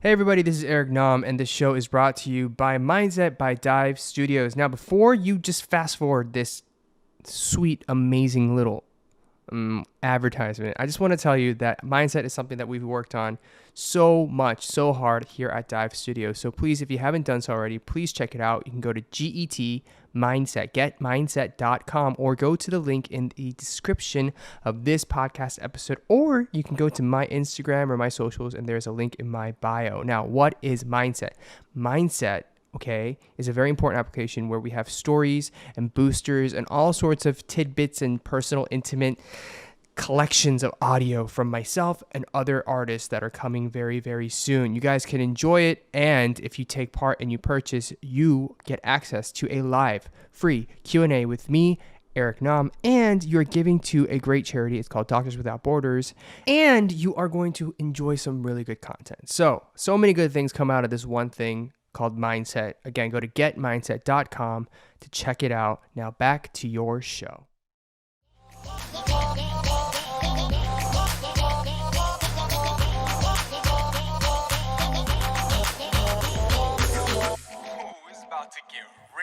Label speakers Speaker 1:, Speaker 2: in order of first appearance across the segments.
Speaker 1: Hey everybody, this is Eric Nam, and this show is brought to you by Mindset by Dive Studios. Now, before you just fast forward this sweet, amazing little advertisement, I just want to tell you that Mindset is something that we've worked on so much, so hard here at Dive Studios. So please, if you haven't done so already, please check it out. You can go to GET Mindset, getmindset.com, or go to the link in the description of this podcast episode, or you can go to my Instagram or my socials, and there's a link in my bio. Now, what is Mindset? Mindset, okay, is a very important application where we have stories and boosters and all sorts of tidbits and personal, intimate collections of audio from myself and other artists that are coming very, very soon. You guys can enjoy it, and if you take part and you purchase, you get access to a live, free Q&A with me, Eric Nam, and you're giving to a great charity. It's called Doctors Without Borders, and you are going to enjoy some really good content. So many good things come out of this one thing called Mindset. Again, go to getmindset.com to check it out. Now back to your show.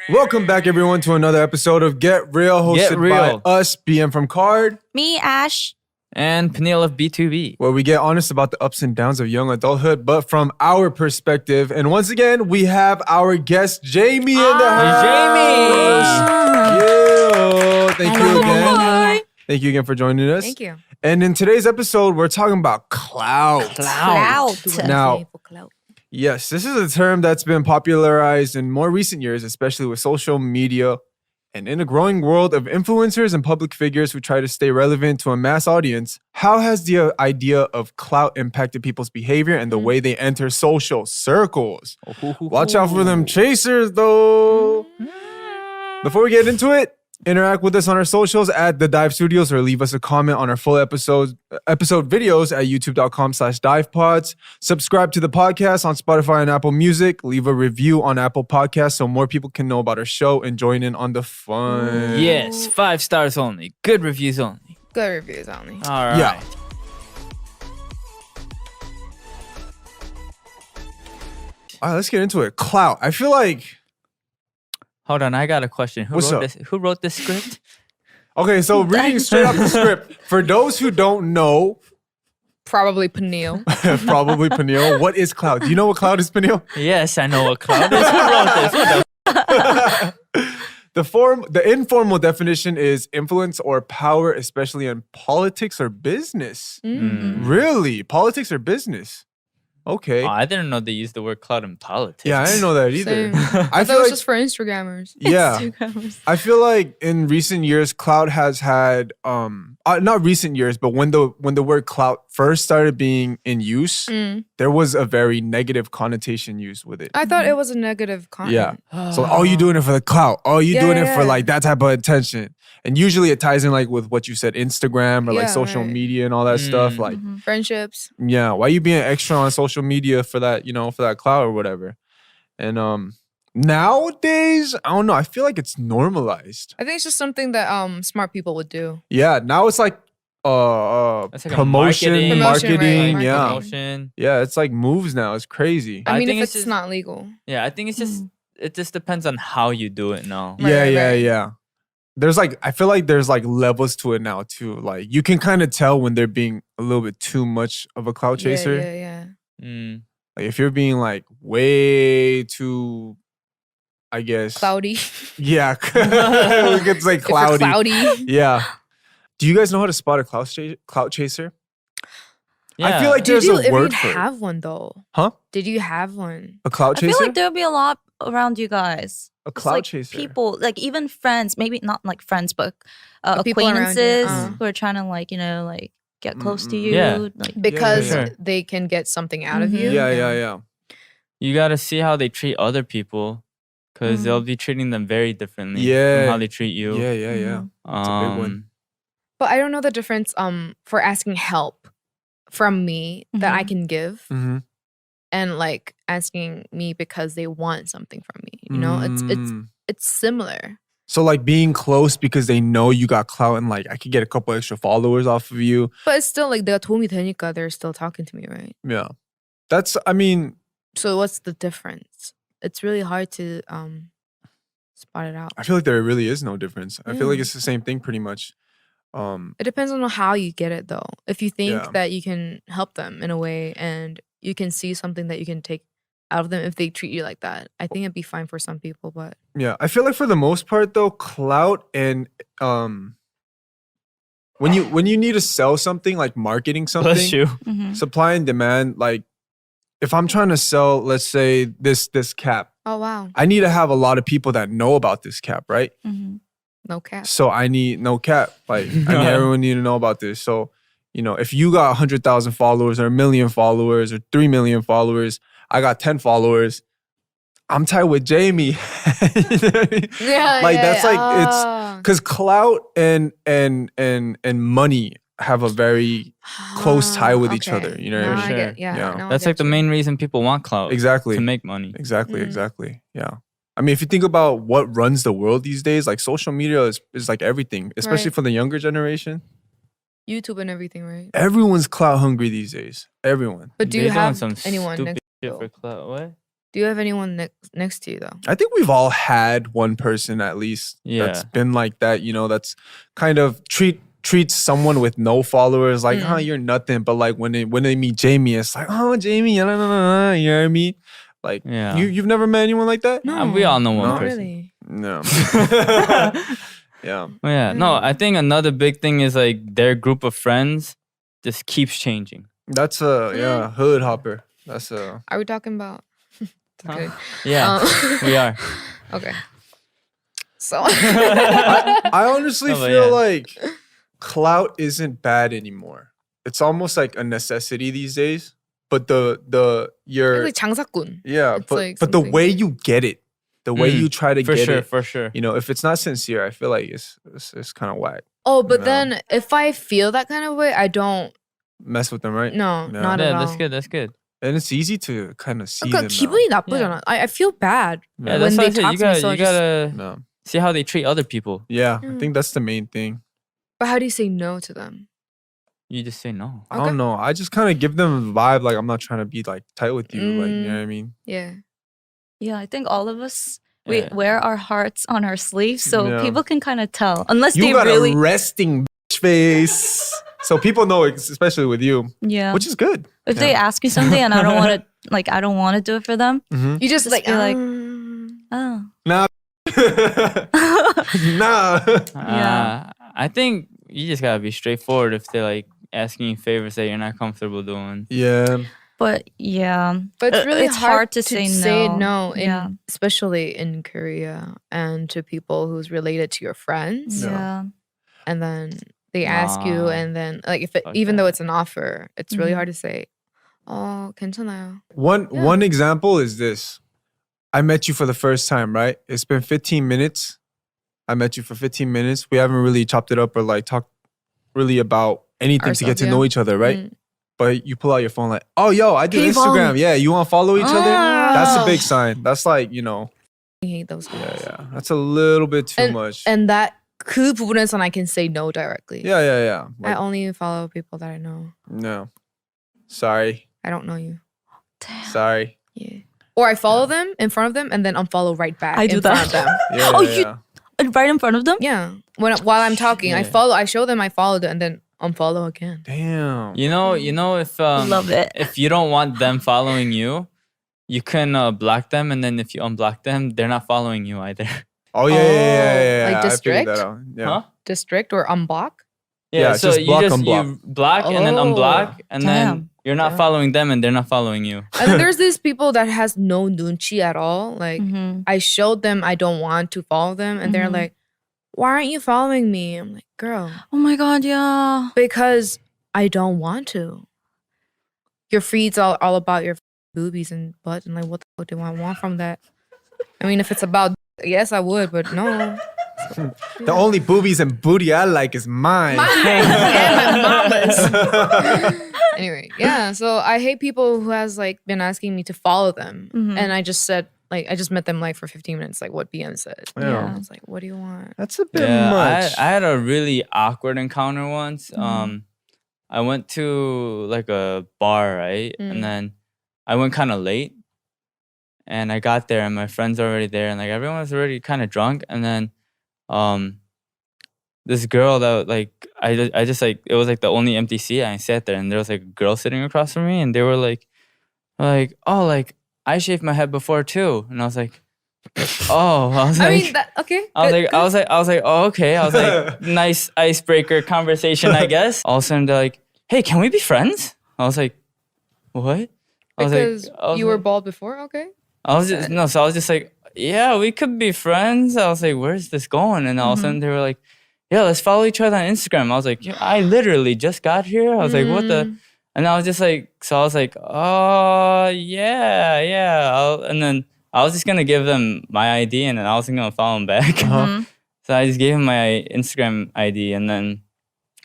Speaker 2: Welcome back, everyone, to another episode of Get Real, hosted by us, BM from Card,
Speaker 3: me, Ash,
Speaker 4: and Peniel of B2B,
Speaker 2: where we get honest about the ups and downs of young adulthood, but from our perspective. And once again, we have our guest, Jamie, in the house.
Speaker 4: Jamie!
Speaker 2: Yeah. Thank you again.
Speaker 3: Hi.
Speaker 2: Thank you again for joining us.
Speaker 3: Thank you.
Speaker 2: And in today's episode, we're talking about clout.
Speaker 3: Clout.
Speaker 2: Now, yes, this is a term that's been popularized in more recent years, especially with social media. And in a growing world of influencers and public figures who try to stay relevant to a mass audience, how has the idea of clout impacted people's behavior and the way they enter social circles? Watch out for them chasers, though. Before we get into it, interact with us on our socials at The Dive Studios, or leave us a comment on our full episode videos at youtube.com/divepods. Subscribe to the podcast on Spotify and Apple Music. Leave a review on Apple Podcasts so more people can know about our show and join in on the fun.
Speaker 4: Yes, 5 stars only. Good reviews only.
Speaker 3: Good reviews only.
Speaker 4: All right.
Speaker 2: Yeah. All right, let's get into it. Clout. I feel like...
Speaker 4: Hold on, I got a question. Who wrote this script?
Speaker 2: Okay, so reading straight off the script. For those who don't know...
Speaker 3: Probably Peniel.
Speaker 2: Probably Peniel. What is clout? Do you know what clout is, Peniel?
Speaker 4: Yes, I know what cloud is. Who wrote this?
Speaker 2: The informal definition is influence or power, especially in politics or business. Really? Politics or business? Okay.
Speaker 4: Oh, I didn't know they used the word cloud in politics.
Speaker 2: Yeah, I didn't know that either.
Speaker 3: I thought it was just for Instagrammers.
Speaker 2: Yeah. I feel like in recent years, clout has had not recent years, but when the word clout first started being in use, there was a very negative connotation used with it.
Speaker 3: I thought it was a negative comment.
Speaker 2: Yeah. So, oh, you doing it for the clout? Oh, you doing it for like that type of attention? And usually it ties in like with what you said, Instagram or like social media and all that stuff. Like
Speaker 3: friendships.
Speaker 2: Yeah. Why you being extra on social media for that, for that clout or whatever? And nowadays, I don't know. I feel like it's normalized.
Speaker 3: I think it's just something that smart people would do.
Speaker 2: Yeah. Now it's like
Speaker 4: like
Speaker 2: promotion, marketing.
Speaker 3: Right?
Speaker 2: Yeah.
Speaker 4: Promotion.
Speaker 2: Yeah. It's like moves now. It's crazy.
Speaker 3: I mean,
Speaker 4: think
Speaker 3: if
Speaker 4: it's
Speaker 3: it's
Speaker 4: just
Speaker 3: not legal.
Speaker 4: Yeah, I think it's just it just depends on how you do it now.
Speaker 2: Yeah. There's like, I feel like there's like levels to it now too. Like you can kind of tell when they're being a little bit too much of a clout chaser.
Speaker 3: Yeah.
Speaker 2: Like if you're being like way too, I guess.
Speaker 3: Cloudy.
Speaker 2: Yeah. It's like cloudy.
Speaker 3: Cloudy.
Speaker 2: Yeah. Do you guys know how to spot a clout chaser?
Speaker 4: Yeah.
Speaker 2: I feel like there's a word for it.
Speaker 3: Did you have one though?
Speaker 2: Huh?
Speaker 3: Did you have one?
Speaker 2: A clout chaser?
Speaker 5: I feel like there'll be a lot around you guys.
Speaker 2: A clout
Speaker 5: like
Speaker 2: chaser.
Speaker 5: People, like even friends, maybe not like friends, but
Speaker 3: people around you.
Speaker 5: acquaintances who are trying to like get close to you.
Speaker 4: Yeah.
Speaker 5: Like,
Speaker 3: Because
Speaker 4: Sure.
Speaker 3: they can get something out of you.
Speaker 2: Yeah.
Speaker 4: You got to see how they treat other people, because they'll be treating them very differently
Speaker 2: Yeah.
Speaker 4: from how they treat you.
Speaker 2: Yeah. It's a big one.
Speaker 3: But I don't know the difference for asking help from me that I can give
Speaker 2: Mm-hmm.
Speaker 3: and like asking me because they want something from me. You know, it's similar.
Speaker 2: So like being close because they know you got clout and like I could get a couple extra followers off of you.
Speaker 3: But it's still like 내가 도움이 되니까 they're still talking to me, right?
Speaker 2: Yeah. That's, I mean,
Speaker 3: So what's the difference? It's really hard to spot it out.
Speaker 2: I feel like there really is no difference. I feel like
Speaker 3: Yeah.
Speaker 2: it's the same thing pretty much.
Speaker 3: It depends on how you get it though. If you think
Speaker 2: Yeah.
Speaker 3: that you can help them in a way and you can see something that you can take out of them if they treat you like that, I think it'd be fine for some people, but
Speaker 2: Yeah, I feel like for the most part though, clout and when you need to sell something, like marketing
Speaker 4: Bless
Speaker 2: something,
Speaker 4: you.
Speaker 5: Mhm.
Speaker 2: supply and demand, like if I'm trying to sell, let's say this cap,
Speaker 3: oh wow,
Speaker 2: I need to have a lot of people that know about this cap, right?
Speaker 5: Mhm.
Speaker 3: no cap.
Speaker 2: So I need no cap. Like everyone need to know about this. So, if you got 100,000 followers or 1 million followers or 3 million followers, I got 10 followers. I'm tied with Jamie. You know what I mean?
Speaker 3: Yeah,
Speaker 2: Like,
Speaker 3: yeah,
Speaker 2: that's like, it's
Speaker 3: ah.
Speaker 2: because clout and money have a very close tie with each
Speaker 3: Okay.
Speaker 2: other. You know what I
Speaker 3: Now
Speaker 2: mean?
Speaker 3: I get, yeah,
Speaker 2: Yeah.
Speaker 3: now I
Speaker 4: That's like
Speaker 3: get
Speaker 4: the
Speaker 3: you.
Speaker 4: main reason people want clout.
Speaker 2: Exactly.
Speaker 4: To make money.
Speaker 2: Exactly.
Speaker 3: Mm.
Speaker 2: Exactly. Yeah. I mean, if you think about what runs the world these days, like social media is like everything, especially
Speaker 3: Right.
Speaker 2: for the younger generation.
Speaker 3: YouTube and everything, right?
Speaker 2: Everyone's clout hungry these days. Everyone.
Speaker 3: But do
Speaker 4: They
Speaker 3: you
Speaker 4: doing
Speaker 3: have
Speaker 4: some
Speaker 3: anyone
Speaker 4: stupid
Speaker 3: next?
Speaker 4: shit
Speaker 3: to
Speaker 4: for
Speaker 3: you?
Speaker 4: clout? What?
Speaker 3: Do you have anyone next to you though?
Speaker 2: I think we've all had one person at least that's
Speaker 4: Yeah.
Speaker 2: been like that, that's kind of treats someone with no followers like,
Speaker 3: Mm.
Speaker 2: you're nothing. But like when they meet Jamie, it's like, oh, Jamie, you know what I mean? Like,
Speaker 4: Yeah.
Speaker 2: you've never met anyone like that?
Speaker 4: We all know one
Speaker 3: not
Speaker 4: person.
Speaker 3: really.
Speaker 2: No. Yeah.
Speaker 4: Oh, yeah. No, I think another big thing is like their group of friends just keeps changing.
Speaker 2: That's a hood hopper. That's a
Speaker 3: Are we talking about? Okay.
Speaker 4: Yeah, we are.
Speaker 3: Okay. So
Speaker 2: I honestly
Speaker 4: No, but
Speaker 2: feel
Speaker 4: yeah.
Speaker 2: like clout isn't bad anymore. It's almost like a necessity these days. But
Speaker 3: it's like 장사꾼.
Speaker 2: yeah,
Speaker 3: It's
Speaker 2: but
Speaker 3: like
Speaker 2: the
Speaker 3: something-
Speaker 2: way you get it, the way
Speaker 4: Mm,
Speaker 2: you try to
Speaker 4: For
Speaker 2: get
Speaker 4: sure,
Speaker 2: it,
Speaker 4: for sure.
Speaker 2: if it's not sincere, I feel like it's kind of whack.
Speaker 3: Oh, but
Speaker 2: No.
Speaker 3: then if I feel that kind of way, I don't.
Speaker 2: Mess with them, right?
Speaker 3: No,
Speaker 2: Yeah.
Speaker 3: not at
Speaker 4: Yeah,
Speaker 3: all.
Speaker 4: that's good. That's good.
Speaker 2: And it's easy to kind of see
Speaker 3: 그러니까
Speaker 2: them.
Speaker 3: 기분이 나쁘잖아. I feel bad
Speaker 2: now.
Speaker 4: Yeah,
Speaker 3: when
Speaker 4: that's why
Speaker 3: they
Speaker 4: I said
Speaker 3: talk
Speaker 4: you
Speaker 3: to me.
Speaker 4: gotta
Speaker 3: So I
Speaker 4: you
Speaker 3: just,
Speaker 4: gotta
Speaker 2: No.
Speaker 4: see how they treat other people.
Speaker 2: Yeah, I
Speaker 3: Mm.
Speaker 2: think that's the main thing.
Speaker 3: but how do you say no to them?
Speaker 4: You just say no.
Speaker 2: I
Speaker 3: Okay.
Speaker 2: don't know. I just kind of give them a vibe like I'm not trying to be like tight with you. Like, you know what I mean?
Speaker 3: Yeah.
Speaker 5: Yeah, I think all of us we
Speaker 4: Yeah.
Speaker 5: wear our hearts on our sleeves, so
Speaker 2: Yeah.
Speaker 5: people can kind of tell. Unless
Speaker 2: You
Speaker 5: they
Speaker 2: got
Speaker 5: really,
Speaker 2: a resting bitch face. So people know, especially with you,
Speaker 5: yeah.
Speaker 2: which is good.
Speaker 5: If they ask me something and I don't want to, like, I don't want to do it for them.
Speaker 2: Mm-hmm.
Speaker 3: You just
Speaker 5: Just
Speaker 3: like,
Speaker 5: be like,
Speaker 3: "Ah."
Speaker 5: Oh,
Speaker 2: Nah. Nah.
Speaker 5: Yeah.
Speaker 4: I think you just gotta be straightforward if they're like asking you favors that you're not comfortable doing.
Speaker 2: Yeah.
Speaker 5: but yeah,
Speaker 3: But it's really
Speaker 5: it's hard to say
Speaker 3: no,
Speaker 5: Yeah.
Speaker 3: especially in Korea and to people who's related to your friends.
Speaker 2: Yeah.
Speaker 5: yeah,
Speaker 3: And then they ask you,
Speaker 4: Nah.
Speaker 3: and then like
Speaker 4: Fuck
Speaker 3: even though
Speaker 4: that.
Speaker 3: it's an offer, it's really
Speaker 5: Mhm.
Speaker 3: hard to say. Oh, 괜찮아요.
Speaker 2: One example is this. I met you for the first time, right? It's been 15 minutes. I met you for 15 minutes. We haven't really chopped it up or like talked really about anything to get
Speaker 3: Ourselves,
Speaker 2: to
Speaker 3: yeah.
Speaker 2: know each other, right?
Speaker 3: Mm.
Speaker 2: But you pull out your phone like, oh, yo, I do
Speaker 3: Hey, follow
Speaker 2: Instagram.
Speaker 3: me.
Speaker 2: Yeah, you want to follow each other? That's a
Speaker 3: Ah.
Speaker 2: big sign. That's like,
Speaker 3: I hate those guys.
Speaker 2: yeah. That's a little bit too much.
Speaker 3: And that 그 부분에선 I can say no directly.
Speaker 2: Yeah.
Speaker 3: I
Speaker 2: Like,
Speaker 3: only follow people that I know.
Speaker 2: no. Sorry.
Speaker 3: I don't know you.
Speaker 5: damn.
Speaker 2: Sorry.
Speaker 3: Yeah. Or I follow them in front of them and then unfollow right back.
Speaker 5: I
Speaker 3: in
Speaker 5: do
Speaker 3: front
Speaker 5: that.
Speaker 3: of them.
Speaker 2: Yeah,
Speaker 5: Oh,
Speaker 2: yeah,
Speaker 5: you- Right in front of them.
Speaker 3: Yeah. While I'm talking,
Speaker 4: Yeah.
Speaker 3: I show them I followed it and then unfollow again.
Speaker 2: Damn.
Speaker 4: You know if
Speaker 5: Love it.
Speaker 4: if you don't want them following you, you can block them, and then if you unblock them, they're not following you either.
Speaker 2: Oh, yeah.
Speaker 3: Like
Speaker 2: I figured
Speaker 3: district?
Speaker 2: that out. Yeah.
Speaker 4: Huh?
Speaker 3: District or unblock?
Speaker 2: Yeah,
Speaker 4: so
Speaker 2: just
Speaker 4: you
Speaker 2: block,
Speaker 4: just
Speaker 2: unblock.
Speaker 4: you block and then unblock, and then
Speaker 5: Damn.
Speaker 4: you're not
Speaker 3: Yeah.
Speaker 4: following them, and they're not following you.
Speaker 3: And then there's these people that has no nunchi at all. Like
Speaker 5: Mhm.
Speaker 3: I showed them I don't want to follow them and they're
Speaker 5: Mhm.
Speaker 3: like, why aren't you following me? I'm like, girl,
Speaker 5: Oh my god, yeah.
Speaker 3: because I don't want to. Your feed's all about your boobies and butt and like what the fuck do I want from that? I mean, if it's about yes, I would, but no.
Speaker 2: The only boobies and booty I like is mine.
Speaker 3: and my mama's. Anyway, yeah. So I hate people who has like been asking me to follow them,
Speaker 5: Mhm.
Speaker 3: and I just said like I just met them like for 15 minutes, like what BM said.
Speaker 2: Yeah.
Speaker 3: I was like, what do you want?
Speaker 2: That's a bit
Speaker 4: Yeah,
Speaker 2: much.
Speaker 4: I had a really awkward encounter once.
Speaker 5: Mhm.
Speaker 4: I went to like a bar, right?
Speaker 3: Mm.
Speaker 4: And then I went kind of late. and I got there and my friends were already there and like everyone was already kind of drunk. And then this girl that like I just like it was like the only empty seat. And I sat there and there was like a girl sitting across from me and they were like oh like I shaved my head before too. And I was like, oh, I was like,
Speaker 3: I mean, okay.
Speaker 4: I was like, oh, okay. I was like, nice icebreaker conversation, I guess. All of a sudden, they're like, hey, can we be friends? I was like, what?
Speaker 3: Because you were bald before, okay?
Speaker 4: I was just like, yeah, we could be friends. I was like, where's this going? And all of a sudden, they were like, yeah, let's follow each other on Instagram. I was like, yeah, I literally just got here. I was like, what the? And I was just like, so I was like, oh, yeah. And then I was just going to give them my ID and then I wasn't going to follow them back. So I just gave him my Instagram ID and then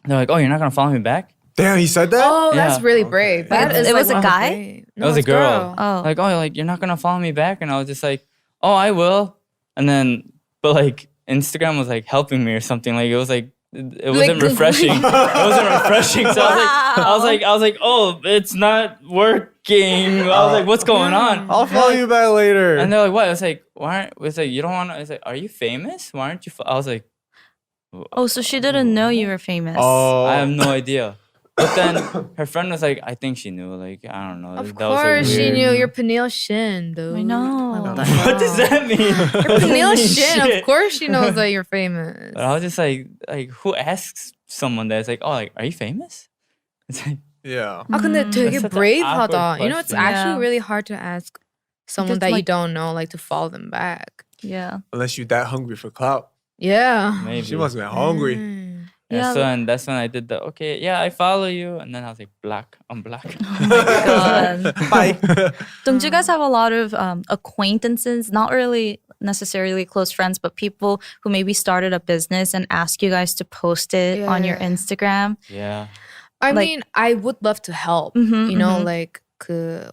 Speaker 4: they're like, oh, you're not going to follow me back?
Speaker 2: Damn, he said that?
Speaker 3: Oh, that's
Speaker 4: Yeah.
Speaker 3: really brave. That is
Speaker 5: It was
Speaker 3: like
Speaker 5: a
Speaker 3: one of the
Speaker 5: guy?
Speaker 3: brave.
Speaker 4: It was a
Speaker 3: it's
Speaker 4: girl.
Speaker 5: Oh.
Speaker 4: Like, oh, like, you're not going to follow me back? And I was just like, oh, I will. And then, but like, Instagram was like helping me or something. Like, it was like, it wasn't refreshing. It wasn't refreshing. So I was like, oh, it's not working. I was like, what's going on?
Speaker 2: I'll follow you back later.
Speaker 4: And they're like, what? I was like, why aren't, it's like, you don't want to, it's like, are you famous? Why aren't you, I was like,
Speaker 5: Oh, so she didn't know you were famous.
Speaker 2: Oh.
Speaker 4: I have no idea. But then her friend was like, I think she knew. Like, I don't know.
Speaker 3: Of
Speaker 4: That was, like,
Speaker 3: course she
Speaker 4: weird.
Speaker 3: knew. You're Peniel Shin, dude.
Speaker 5: I know.
Speaker 3: Like,
Speaker 4: What does that mean?
Speaker 3: You're Peniel
Speaker 4: Holy
Speaker 3: Shin.
Speaker 4: shit.
Speaker 3: Of course she knows that you're famous.
Speaker 4: But I was just like, who asks someone that? It's like, oh, like, are you famous? It's like,
Speaker 2: Yeah.
Speaker 3: 아 근데 되게
Speaker 4: That's such an
Speaker 3: brave하다.
Speaker 4: awkward
Speaker 3: You know, it's
Speaker 4: question.
Speaker 3: actually
Speaker 5: Yeah.
Speaker 3: really hard to ask someone
Speaker 5: Because,
Speaker 3: that you
Speaker 5: like-
Speaker 3: don't know, like to follow them back.
Speaker 5: Yeah.
Speaker 2: Unless you're that hungry for clout.
Speaker 3: Yeah.
Speaker 4: maybe.
Speaker 2: She must have been hungry.
Speaker 3: Mm.
Speaker 5: Yeah.
Speaker 4: And that's when I did the, okay, yeah, I follow you. And then I was like, I'm black.
Speaker 5: God.
Speaker 2: Bye.
Speaker 5: Don't you guys have a lot of acquaintances, not really necessarily close friends, but people who maybe started a business and ask you guys to post it on your
Speaker 3: Yeah.
Speaker 5: Instagram?
Speaker 4: Yeah.
Speaker 3: I
Speaker 5: Like-
Speaker 3: mean, I would love to help.
Speaker 5: Mhm,
Speaker 3: You know,
Speaker 5: mhm.
Speaker 3: like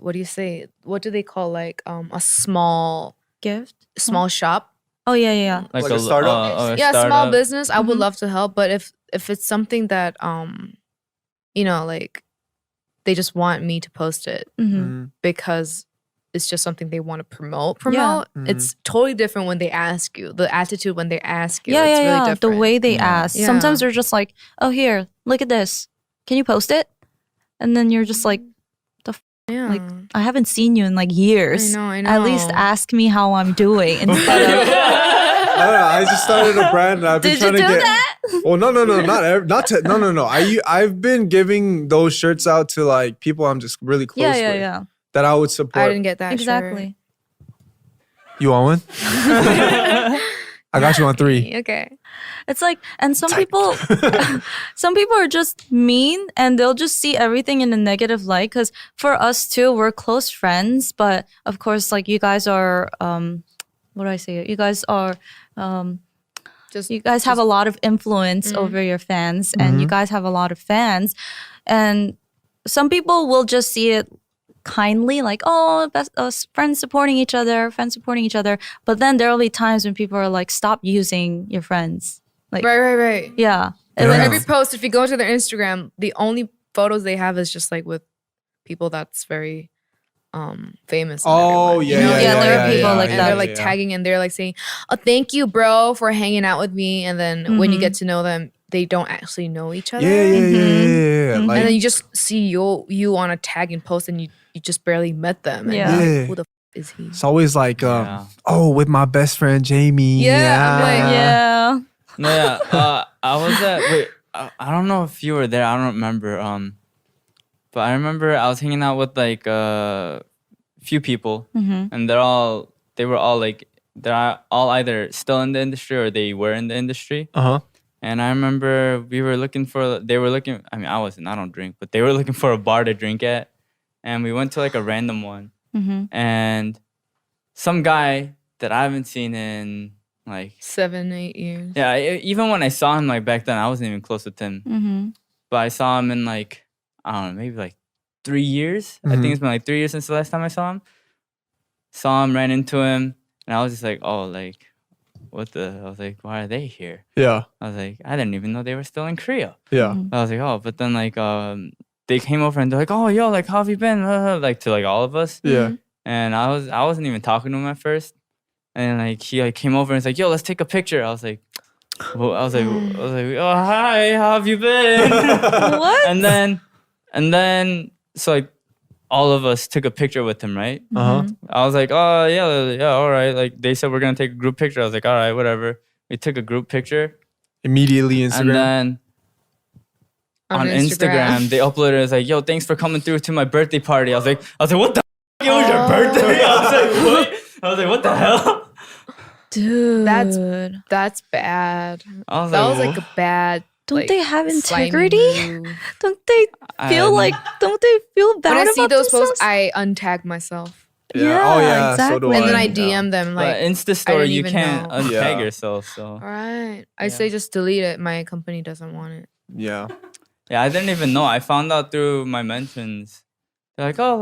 Speaker 3: what do you say? What do they call like a small
Speaker 5: Gift?
Speaker 3: shop?
Speaker 5: Oh, yeah.
Speaker 2: Like a startup?
Speaker 4: A
Speaker 3: Yeah, small
Speaker 4: startup.
Speaker 3: business. I would
Speaker 5: Mhm.
Speaker 3: love to help, but if it's something that you know, like they just want me to post it
Speaker 5: Mm-hmm.
Speaker 3: because it's just something they want to promote.
Speaker 5: Yeah.
Speaker 3: It's totally different when they ask you. The attitude when they ask you.
Speaker 5: Yeah,
Speaker 3: it's
Speaker 5: yeah,
Speaker 3: really
Speaker 5: yeah.
Speaker 3: different.
Speaker 5: The way they
Speaker 4: Yeah.
Speaker 5: ask.
Speaker 3: Yeah.
Speaker 5: Sometimes they're just like, oh, here, look at this. Can you post it? And then you're just like,
Speaker 3: yeah.
Speaker 5: like, I haven't seen you in like years.
Speaker 3: I know.
Speaker 5: At least ask me how I'm doing instead of.
Speaker 2: I don't know. I just started a brand and I've been
Speaker 5: Did you
Speaker 2: trying
Speaker 5: do
Speaker 2: to get.
Speaker 5: that?
Speaker 2: Well, no, no. I've been giving those shirts out to like people I'm just really close with
Speaker 5: Yeah.
Speaker 2: that I would support.
Speaker 3: I didn't get that.
Speaker 5: Exactly.
Speaker 2: You want one? I got you on 3.
Speaker 3: Shirt. Okay.
Speaker 5: It's like, and some people are just mean and they'll just see everything in a negative light. Because for us too, we're close friends, but of course, like you guys are, what do I say? You guys are, you guys have a lot of influence over your fans, and you guys have a lot of fans, and some people will just see it kindly, like, oh, friends supporting each other. But then there will be times when people are like, stop using your friends. Like,
Speaker 3: Right.
Speaker 5: yeah.
Speaker 3: And then
Speaker 2: Yeah.
Speaker 3: every post, if you go to their Instagram, the only photos they have is just like with people that's very famous. and
Speaker 2: Oh,
Speaker 3: everyone, you
Speaker 2: yeah,
Speaker 3: know?
Speaker 5: yeah, there are people like
Speaker 3: and
Speaker 5: that.
Speaker 3: they're like tagging and they're like saying, "Oh, thank you, bro, for hanging out with me." And then when you get to know them, they don't actually know each other.
Speaker 2: Yeah.
Speaker 5: Mhm.
Speaker 2: Like,
Speaker 3: And then you just see you on a tag and post, and you just barely met them. And
Speaker 5: Yeah.
Speaker 3: you're like,
Speaker 2: Yeah.
Speaker 3: who the is he?
Speaker 2: it's always like,
Speaker 4: Yeah.
Speaker 2: oh, with my best friend Jamie.
Speaker 3: Yeah, I'm like,
Speaker 5: Yeah.
Speaker 4: No, yeah. I was at, I don't know if you were there. I don't remember. But I remember I was hanging out with like a few people, and they're all either still in the industry or they were in the industry. And I remember they were looking. I mean, I don't drink, but they were looking for a bar to drink at. And we went to like a random one. And some guy that I haven't seen in like,
Speaker 3: 7-8 years.
Speaker 4: yeah, even when I saw him like back then, I wasn't even close with him. But I saw him in like, I don't know, maybe like 3 years. I think it's been like 3 years since the last time I saw him. Ran into him, and I was just like, oh, like, I was like, why are they here?
Speaker 2: Yeah.
Speaker 4: I was like, I didn't even know they were still in Korea.
Speaker 2: Yeah.
Speaker 4: I was like, oh, but then like, they came over and they're like, oh, yo, like, how have you been? Like to like all of us.
Speaker 2: Yeah.
Speaker 4: and I wasn't even talking to him at first, and like he like came over and was like, "Yo, let's take a picture." I was like, "Oh hi, how have you been?"
Speaker 5: What?
Speaker 4: And then so like all of us took a picture with him, right? I was like, "Oh yeah, all right." Like they said we're gonna take a group picture. I was like, "All right, whatever." We took a group picture.
Speaker 2: Immediately Instagram.
Speaker 4: And then on Instagram, they uploaded. It's like, "Yo, thanks for coming through to my birthday party." I was like, "What the? It was your birthday?" I was like, "What?" I was like, "What the hell?"
Speaker 5: Dude.
Speaker 3: That's bad.
Speaker 4: I was
Speaker 3: That
Speaker 4: like,
Speaker 3: was like a bad.
Speaker 5: Don't
Speaker 3: like,
Speaker 5: they have
Speaker 3: slimy
Speaker 5: integrity?
Speaker 3: move.
Speaker 5: Don't they feel like, don't they feel bad
Speaker 3: When I
Speaker 5: about
Speaker 3: see those
Speaker 5: themselves?
Speaker 3: posts, I untag myself.
Speaker 5: Yeah,
Speaker 2: Oh yeah. So do
Speaker 5: exactly.
Speaker 3: And then
Speaker 2: I
Speaker 3: I
Speaker 2: yeah.
Speaker 3: DM them like,
Speaker 4: but Insta
Speaker 3: I
Speaker 4: story,
Speaker 3: didn't
Speaker 4: you
Speaker 3: even
Speaker 4: can't
Speaker 3: know.
Speaker 4: untag
Speaker 2: Yeah.
Speaker 4: yourself. So
Speaker 3: all right. I
Speaker 4: Yeah.
Speaker 3: say just delete it. My company doesn't want it.
Speaker 2: Yeah.
Speaker 4: yeah, I didn't even know. I found out through my mentions. They're like, "Oh,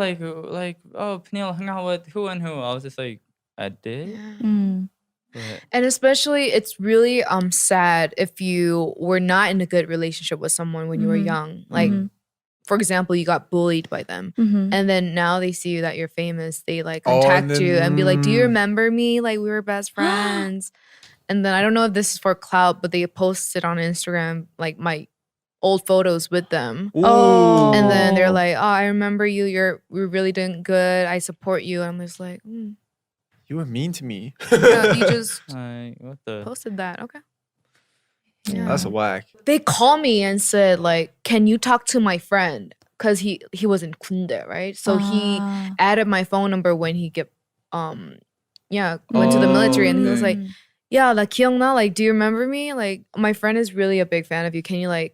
Speaker 4: oh, Peniel hung out with who and who." I was just like, "I did."
Speaker 5: Mm.
Speaker 4: But,
Speaker 3: And especially, it's really sad if you were not in a good relationship with someone when you were
Speaker 5: Mhm.
Speaker 3: young. Like, for example, you got bullied by them.
Speaker 5: Mhm.
Speaker 3: And then now they see that you're famous. They like
Speaker 2: Oh, and
Speaker 3: contact
Speaker 2: then-
Speaker 3: you and be like, "Do you remember me? Like we were best friends." And then I don't know if this is for clout, but they posted on Instagram like my old photos with them.
Speaker 5: Oh.
Speaker 3: And then they're
Speaker 5: Oh.
Speaker 3: like, "Oh, I remember you. We really doing good. I support you." And I'm just like,
Speaker 2: You were mean to me.
Speaker 3: yeah, you just
Speaker 4: like, what the?
Speaker 3: posted that. Okay.
Speaker 5: Yeah.
Speaker 2: That's a whack.
Speaker 3: They called me and said like, "Can you talk to my friend?" Because he was in Kunde, right? So he
Speaker 5: Ah.
Speaker 3: added my phone number when he went to the military, and he was like,
Speaker 5: Mm.
Speaker 3: "Yeah, like Kyungna, like, do you remember me? Like, my friend is really a big fan of you. Can you like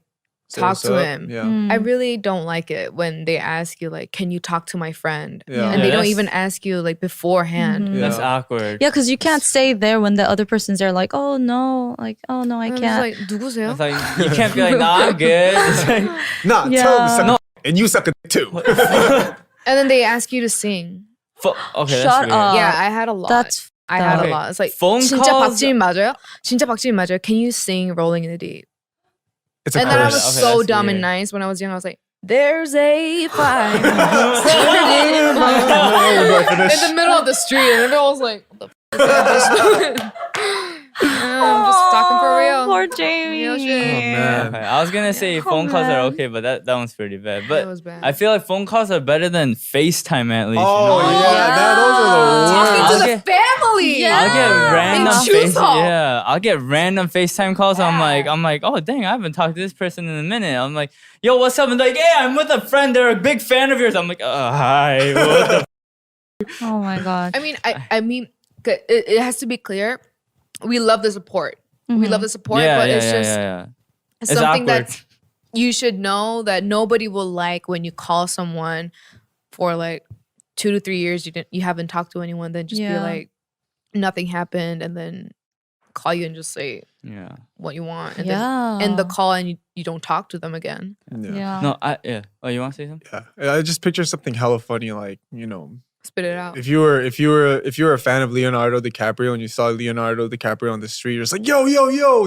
Speaker 2: Say
Speaker 3: talk
Speaker 2: what's
Speaker 3: to
Speaker 2: up.
Speaker 3: him?"
Speaker 2: Yeah.
Speaker 5: Mm.
Speaker 3: I really don't like it when they ask you like, "Can you talk to my friend?"
Speaker 2: Yeah.
Speaker 3: And they don't
Speaker 4: that's-
Speaker 3: even ask you like beforehand.
Speaker 5: Mhm.
Speaker 4: That's
Speaker 2: Yeah.
Speaker 4: awkward.
Speaker 5: Yeah, because you can't stay there when the other person's there, like, oh no, I
Speaker 3: And I'm just
Speaker 5: can't.
Speaker 3: like, 누구세요?
Speaker 4: It's like you can't be like, "Nah, I'm good." It's like,
Speaker 2: Nah,
Speaker 5: Yeah.
Speaker 2: tell him to suck
Speaker 4: No.
Speaker 2: a and you suck a too.
Speaker 3: And then they ask you to sing.
Speaker 4: okay,
Speaker 5: Shut
Speaker 4: that's weird.
Speaker 5: up.
Speaker 3: Yeah, I had a lot.
Speaker 5: That's
Speaker 3: I had
Speaker 4: Okay.
Speaker 3: a lot. It's like
Speaker 4: Phone
Speaker 3: 진짜
Speaker 4: calls-
Speaker 3: 박지민 맞아요? 진짜 박지민 맞아요? Can you sing Rolling in the Deep?
Speaker 2: It's a
Speaker 3: And then I
Speaker 2: curse.
Speaker 3: was
Speaker 4: Okay,
Speaker 3: so
Speaker 4: that's
Speaker 3: dumb and
Speaker 4: weird.
Speaker 3: nice when I was young. I was like, "There's a fire starting in my heart." In the middle of the street, and everyone was like, "What the f-" I'm just talking for real.
Speaker 5: Poor Jamie.
Speaker 3: Real shit.
Speaker 2: Oh, man.
Speaker 4: Okay, I was gonna say phone calls are
Speaker 5: man.
Speaker 4: okay, but that one's pretty bad.
Speaker 3: That
Speaker 4: But
Speaker 3: was bad.
Speaker 4: I feel like phone calls are better than FaceTime at least.
Speaker 2: Oh,
Speaker 4: you know?
Speaker 2: yeah. Those are the
Speaker 3: Talking
Speaker 2: worst.
Speaker 3: to
Speaker 4: I'll
Speaker 3: the
Speaker 4: get-
Speaker 3: family.
Speaker 5: Yeah.
Speaker 4: I'll get random
Speaker 3: Chuseok.
Speaker 4: I'll get random FaceTime calls. I'm like, "Oh dang, I haven't talked to this person in a minute." I'm like, "Yo, what's up?" And they're like, "Yeah, I'm with a friend. They're a big fan of yours." I'm like, "Hi." What the
Speaker 5: Oh my god.
Speaker 3: I mean, it has to be clear. We love the support. We love the support, but it's just
Speaker 4: It's
Speaker 3: something
Speaker 4: awkward.
Speaker 3: that you should know that nobody will like when you call someone for like 2 to 3 years you haven't talked to anyone, then just be
Speaker 5: Yeah.
Speaker 3: like nothing happened, and then call you and just say
Speaker 4: Yeah.
Speaker 3: what you want, and
Speaker 5: Yeah.
Speaker 3: then end the call and you don't talk to them again.
Speaker 5: Yeah.
Speaker 4: No, Oh, you want to say something?
Speaker 2: Yeah. I just picture something hella funny, like, you know,
Speaker 3: Spit it out.
Speaker 2: if you were a fan of Leonardo DiCaprio and you saw Leonardo DiCaprio on the street, you're just like, yo,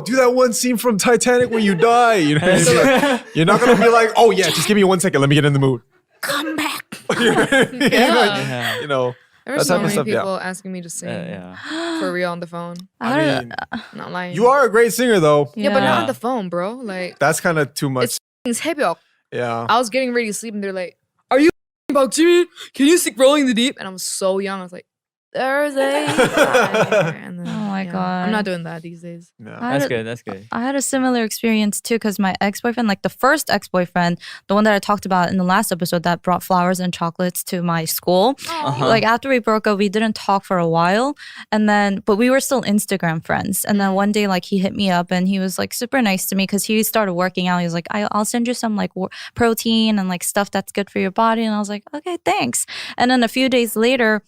Speaker 2: do that one scene from Titanic where you die. You know what I mean? Like, you're not gonna be like, oh yeah, just give me 1 second, let me get in the mood.
Speaker 3: Come back.
Speaker 4: Yeah.
Speaker 2: You know,
Speaker 3: There were
Speaker 2: that
Speaker 3: so
Speaker 2: type of
Speaker 3: many
Speaker 2: stuff, yeah.
Speaker 3: people asking me to sing
Speaker 4: Yeah.
Speaker 3: for real on the phone.
Speaker 2: I mean,
Speaker 3: Not lying.
Speaker 2: you are a great singer though.
Speaker 3: Yeah, but not
Speaker 4: Yeah.
Speaker 3: on the phone, bro. Like,
Speaker 2: That's kind of too much.
Speaker 3: it's 새벽.
Speaker 2: Yeah.
Speaker 3: I was getting ready to sleep, and they're like, "Are you about Jimmy? Can you sing Rolling in the Deep?" And I was so young. I was like, "There's a fire." And then,
Speaker 5: Oh my
Speaker 3: I'm
Speaker 5: God.
Speaker 3: not doing that these days.
Speaker 2: Yeah.
Speaker 5: I
Speaker 4: That's
Speaker 5: had a-
Speaker 4: good. That's good.
Speaker 5: I had a similar experience too because my ex-boyfriend, like the first ex-boyfriend, the one that I talked about in the last episode that brought flowers and chocolates to my school.
Speaker 4: Uh-huh.
Speaker 5: Like after we broke up, we didn't talk for a while, and then but we were still Instagram friends. And then one day, like he hit me up and he was like super nice to me because he started working out. He was like, "I'll send you some like protein and like stuff that's good for your body." And I was like, "Okay, thanks." And then a few days later,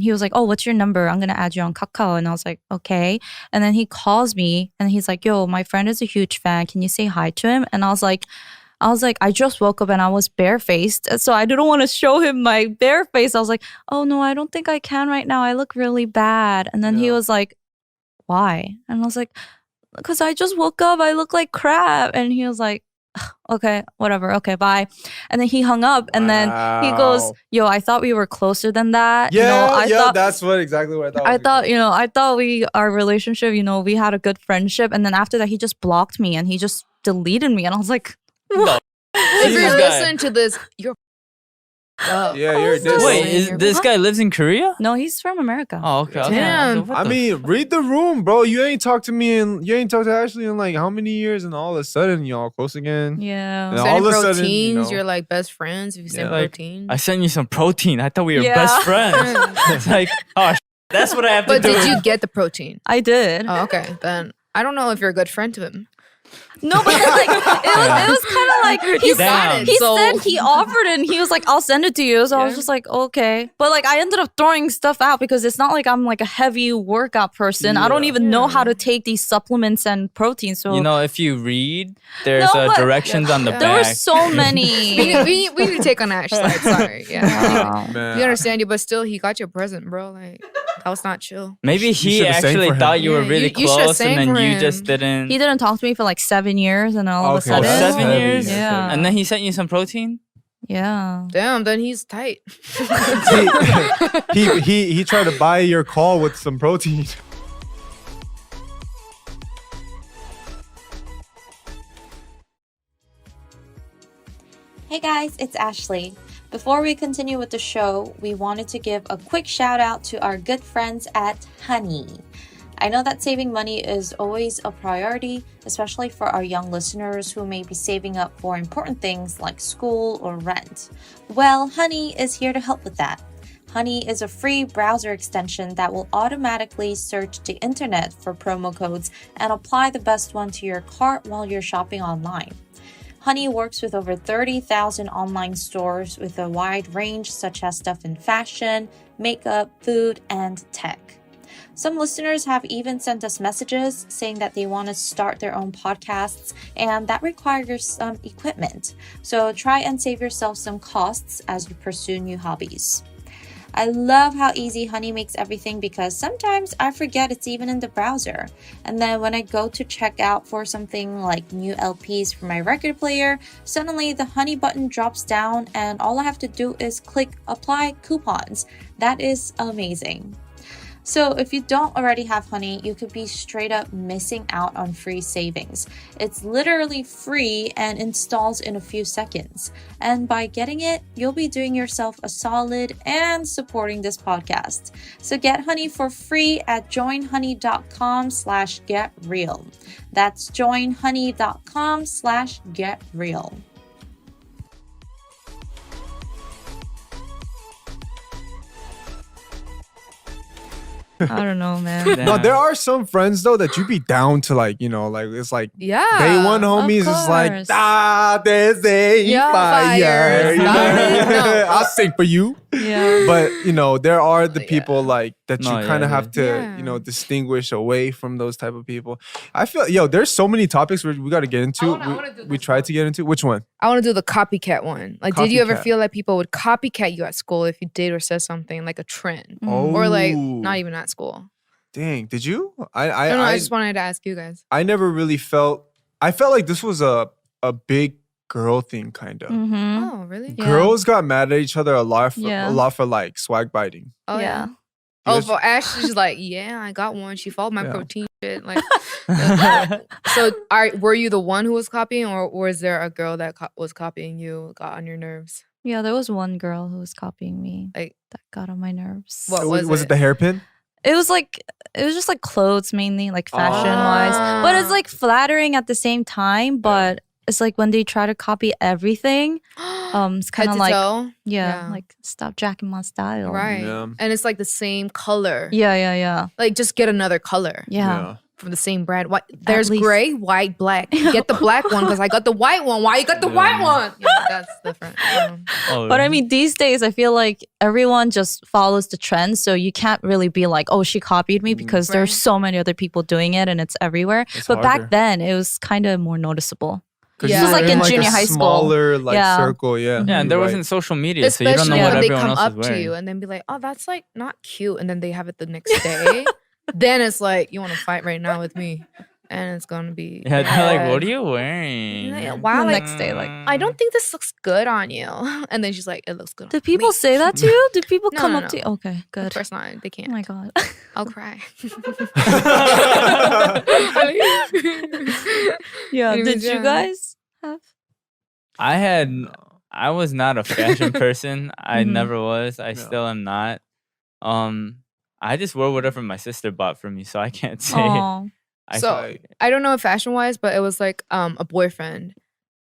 Speaker 5: he was like, "Oh, what's your number? I'm gonna add you on Kakao." And I was like, "Okay." And then he calls me and he's like, "Yo, my friend is a huge fan. Can you say hi to him?" And I was like, I just woke up and I was barefaced. So I didn't want to show him my bare face. I was like, "Oh no, I don't think I can right now. I look really bad." And then he was like, "Why?" And I was like, "Because I just woke up. I look like crap." And he was like, okay, whatever. Okay, bye. And then he hung up and then he goes,
Speaker 2: Wow.
Speaker 5: yo, I thought we were closer than that.
Speaker 2: Yeah,
Speaker 5: I
Speaker 2: yeah,
Speaker 5: thought
Speaker 2: that's exactly what I thought.
Speaker 5: I thought, I thought our relationship, we had a good friendship. And then after that, he just blocked me and he just deleted me. And I was like, what?
Speaker 3: If
Speaker 4: Jesus
Speaker 3: you're
Speaker 4: guy.
Speaker 3: listening to this, you're up.
Speaker 2: Yeah, you're
Speaker 5: so
Speaker 2: this.
Speaker 4: Wait, this guy lives in Korea?
Speaker 5: No, he's from America.
Speaker 4: Oh, okay. okay.
Speaker 3: Damn.
Speaker 4: So what
Speaker 2: I
Speaker 4: the
Speaker 2: mean, read the room, bro. You ain't talked to me and you ain't talked to Ashley in like how many years, and all of a sudden y'all close again.
Speaker 5: Yeah.
Speaker 2: Yeah.
Speaker 3: Sending
Speaker 2: all of a
Speaker 3: proteins,
Speaker 2: sudden,
Speaker 3: you're like best friends if you send
Speaker 2: Yeah.
Speaker 4: Like,
Speaker 3: protein.
Speaker 4: I sent you some protein. I thought we were
Speaker 5: Yeah.
Speaker 4: best friends. It's like, oh, that's what I have to
Speaker 3: But
Speaker 4: do.
Speaker 3: did you get the protein?
Speaker 5: I did.
Speaker 3: Oh, okay. Then I don't know if you're a good friend to him.
Speaker 5: No, but then, like it was kind of like he
Speaker 4: Damn.
Speaker 5: said he
Speaker 3: So-
Speaker 5: said he offered it and he was like, I'll send it to you. So I was
Speaker 3: Yeah.
Speaker 5: just like, okay. But like I ended up throwing stuff out because it's not like I'm like a heavy workout person. I don't
Speaker 2: Yeah.
Speaker 5: even know how to take these supplements and proteins. So
Speaker 4: You know, if you read, there's
Speaker 5: No, but-
Speaker 4: directions on the
Speaker 3: Yeah.
Speaker 5: there were
Speaker 4: back.
Speaker 5: so many.
Speaker 3: we need to take on Ash's side. Sorry. Yeah.
Speaker 5: Wow.
Speaker 2: Man.
Speaker 3: We understand you, but still, he got your present, bro. Like, that was not chill.
Speaker 4: Maybe he
Speaker 2: should've sang
Speaker 4: actually
Speaker 2: for him.
Speaker 4: thought you were
Speaker 3: Yeah,
Speaker 4: really
Speaker 3: you should've
Speaker 4: close, and
Speaker 3: sang
Speaker 4: then
Speaker 3: for
Speaker 4: you
Speaker 3: him.
Speaker 4: just didn't.
Speaker 5: He didn't talk to me for like 7 years, and then all of a
Speaker 2: Okay,
Speaker 4: Oh,
Speaker 5: sudden,
Speaker 2: that's
Speaker 4: 7
Speaker 2: heavy.
Speaker 4: years?
Speaker 5: Yeah.
Speaker 4: And then he sent you some protein?
Speaker 5: yeah.
Speaker 3: Damn, then he's tight.
Speaker 2: he tried to buy your call with some protein.
Speaker 5: Hey guys, it's Ashley. Before we continue with the show, we wanted to give a quick shout out to our good friends at Honey. I know that saving money is always a priority, especially for our young listeners who may be saving up for important things like school or rent. Well, Honey is here to help with that. Honey is a free browser extension that will automatically search the internet for promo codes and apply the best one to your cart while you're shopping online. Honey works with over 30,000 online stores with a wide range such as stuff in fashion, makeup, food, and tech. Some listeners have even sent us messages saying that they want to start their own podcasts, and that requires some equipment. So try and save yourself some costs as you pursue new hobbies. I love how easy Honey makes everything because sometimes I forget it's even in the browser. And then when I go to check out for something like new LPs for my record player, suddenly the Honey button drops down and all I have to do is click apply coupons. That is amazing. So if you don't already have Honey, you could be straight up missing out on free savings. It's literally free and installs in a few seconds. And by getting it, you'll be doing yourself a solid and supporting this podcast. So get Honey for free at joinhoney.com/getreal. That's joinhoney.com/getreal. I don't know, man.
Speaker 2: No,
Speaker 4: Damn.
Speaker 2: there are some friends though that you be down to, like, you know, like it's like
Speaker 3: Yeah.
Speaker 2: day one homies is like,
Speaker 5: course.
Speaker 2: there's a
Speaker 3: Yeah,
Speaker 2: fire.
Speaker 3: fire.
Speaker 2: You know?
Speaker 3: No.
Speaker 2: I'll sing for you.
Speaker 5: Yeah.
Speaker 2: But you know, there are the
Speaker 3: Yeah.
Speaker 2: people like that you
Speaker 4: No, yeah,
Speaker 2: kind of
Speaker 4: yeah.
Speaker 2: have to,
Speaker 3: Yeah.
Speaker 2: you know, distinguish away from those type of people. I feel, there's so many topics we got to get into.
Speaker 3: I wanna do
Speaker 2: We
Speaker 3: this
Speaker 2: tried
Speaker 3: one.
Speaker 2: to get into which one?
Speaker 3: I want to do the copycat one. Like, did you ever
Speaker 2: Copycat.
Speaker 3: feel like people would copycat you at school if you did or said something like a trend? Or like not even at school?
Speaker 2: Dang, did you?
Speaker 3: I don't know. I just wanted to ask you guys.
Speaker 2: I never really felt. I felt like this was a big girl thing, kind of.
Speaker 5: Mm-hmm.
Speaker 3: Oh, really?
Speaker 5: Yeah.
Speaker 2: Girls got mad at each other a lot
Speaker 5: Yeah.
Speaker 2: for like swag biting.
Speaker 3: Oh,
Speaker 5: Yeah.
Speaker 3: Oh,
Speaker 2: Yes.
Speaker 3: for Ash, she's like, yeah, I got one. She followed my
Speaker 2: Yeah.
Speaker 3: protein shit. Like, so were you the one who was copying, or was there a girl that was copying you, got on your nerves?
Speaker 5: Yeah, there was one girl who was copying me
Speaker 3: Like,
Speaker 5: that got on my nerves.
Speaker 3: What
Speaker 2: was
Speaker 3: was
Speaker 2: it
Speaker 3: it?
Speaker 2: the hairpin?
Speaker 5: It was just like clothes mainly, like fashion wise. But it's like flattering at the same time. But it's like when they try to copy everything, it's kind
Speaker 3: head
Speaker 5: of
Speaker 3: to
Speaker 5: like
Speaker 3: toe?
Speaker 5: yeah, like stop jacking my style.
Speaker 3: Right.
Speaker 2: Yeah.
Speaker 3: And it's like the same color.
Speaker 5: Yeah.
Speaker 3: Like, just get another color
Speaker 5: Yeah.
Speaker 3: from the same brand. What? There's
Speaker 5: least.
Speaker 3: gray, white, black. Get the black one because I got the white one. Why you got the white one? Yeah, that's different.
Speaker 4: Oh,
Speaker 5: But I mean, these days, I feel like everyone just follows the trend. So you can't really be like, oh, she copied me because there's
Speaker 3: Right.
Speaker 5: so many other people doing it and it's everywhere.
Speaker 2: It's
Speaker 5: but
Speaker 2: harder.
Speaker 5: back then, it was kind of more noticeable.
Speaker 2: 'Cause
Speaker 3: Yeah.
Speaker 2: you
Speaker 3: This was
Speaker 2: were
Speaker 3: like in
Speaker 2: a
Speaker 5: junior high school.
Speaker 2: Smaller like
Speaker 5: Yeah.
Speaker 2: circle, yeah.
Speaker 4: yeah, and there
Speaker 2: You're
Speaker 4: wasn't social media, so you don't
Speaker 3: Especially
Speaker 4: know what
Speaker 3: when they
Speaker 4: everyone
Speaker 3: come
Speaker 4: else
Speaker 3: up
Speaker 4: is
Speaker 3: to
Speaker 4: wearing.
Speaker 3: you and then be like, oh, that's like not cute. And then they have it the next day. Then it's like, you want to fight right now with me. and it's gonna be.
Speaker 4: Yeah, they're like, what are
Speaker 3: bad.
Speaker 4: you wearing?
Speaker 3: Yeah, wow,
Speaker 5: The
Speaker 3: like,
Speaker 5: next day, like,
Speaker 3: I don't think this looks good on you. And then she's like, it looks good.
Speaker 5: do
Speaker 3: on
Speaker 5: people
Speaker 3: me.
Speaker 5: say that to you? Do people
Speaker 3: No,
Speaker 5: come
Speaker 3: no,
Speaker 5: up to
Speaker 3: no.
Speaker 5: you? Okay,
Speaker 3: Of
Speaker 5: good.
Speaker 3: course not. They
Speaker 5: Oh
Speaker 3: can't.
Speaker 5: my god.
Speaker 3: I'll cry.
Speaker 5: Yeah.
Speaker 3: Anyways,
Speaker 5: Did you
Speaker 3: yeah.
Speaker 5: guys have?
Speaker 4: I was not a fashion person. I
Speaker 5: Mhm.
Speaker 4: never was. I
Speaker 2: No.
Speaker 4: still am not. I just wore whatever my sister bought for me, so I can't say.
Speaker 5: Oh.
Speaker 4: I
Speaker 3: So-
Speaker 2: Like,
Speaker 3: I don't know if fashion wise, but it was like a boyfriend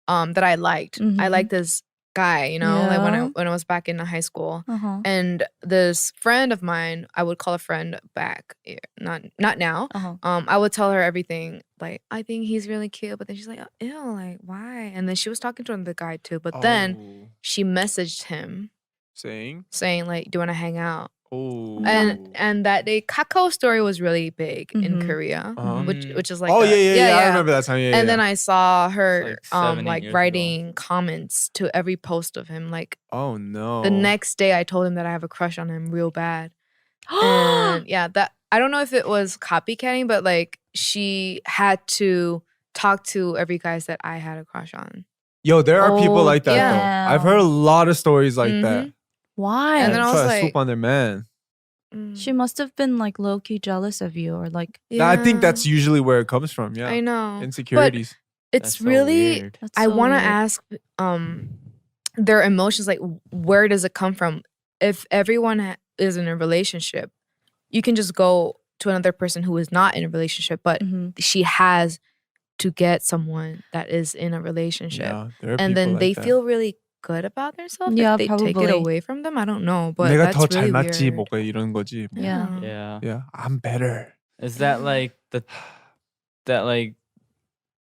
Speaker 3: that I liked. I
Speaker 5: Mhm.
Speaker 3: liked this guy, you know, like
Speaker 5: Yeah.
Speaker 3: when I was back in high school.
Speaker 5: Uh-huh.
Speaker 3: And this friend of mine, I would call a friend back, not now.
Speaker 5: Uh-huh.
Speaker 3: I would tell her everything, like I think he's really cute, but then she's like, oh, ew, like why? And then she was talking to another guy too, but then
Speaker 2: oh,
Speaker 3: she messaged him
Speaker 2: saying,
Speaker 3: saying like, do you want to hang out?
Speaker 2: oh,
Speaker 3: And that day, Kakao story was really big in
Speaker 5: Mhm.
Speaker 3: Korea,
Speaker 2: Uh-huh.
Speaker 3: which is like
Speaker 2: oh
Speaker 3: a-
Speaker 2: yeah, I remember that time. Yeah,
Speaker 3: And then I saw her
Speaker 4: like 7, 8
Speaker 3: like
Speaker 4: years ago.
Speaker 3: writing comments to every post of him. Like
Speaker 2: oh no,
Speaker 3: the next day, I told him that I have a crush on him real bad. And yeah, that I don't know if it was copycatting, but like she had to talk to every guys that I had a crush on.
Speaker 2: yo, there are people
Speaker 5: Oh,
Speaker 2: like that
Speaker 3: yeah.
Speaker 2: though. I've heard a lot of stories like that.
Speaker 5: Why?
Speaker 3: And then I was
Speaker 2: Try to
Speaker 3: like-
Speaker 2: swoop on their man.
Speaker 3: Mm.
Speaker 5: She must have been like low key jealous of you, or like
Speaker 2: Nah, I think
Speaker 3: Yeah,
Speaker 2: that's usually where it comes from. Yeah,
Speaker 3: I know.
Speaker 2: insecurities.
Speaker 3: It's
Speaker 4: That's so
Speaker 3: really
Speaker 4: weird.
Speaker 5: that's
Speaker 3: I
Speaker 5: so
Speaker 3: want to
Speaker 5: weird.
Speaker 3: ask their emotions, like where does it come from? If everyone is in a relationship, you can just go to another person who is not in a relationship, but
Speaker 5: Mhm.
Speaker 3: she has to get someone that is in a relationship.
Speaker 2: Yeah, there are
Speaker 3: And then
Speaker 2: people
Speaker 3: they
Speaker 2: like that.
Speaker 3: feel really good about themselves
Speaker 5: Yeah,
Speaker 3: if they take
Speaker 5: probably.
Speaker 3: it away from them. I don't know, but
Speaker 2: 내가
Speaker 3: that's
Speaker 2: 더
Speaker 3: really
Speaker 2: 잘났지
Speaker 3: weird.
Speaker 2: 뭐가 이런 거지. 뭐.
Speaker 5: Yeah.
Speaker 4: Yeah.
Speaker 2: Yeah, I'm better.
Speaker 4: Is that like that like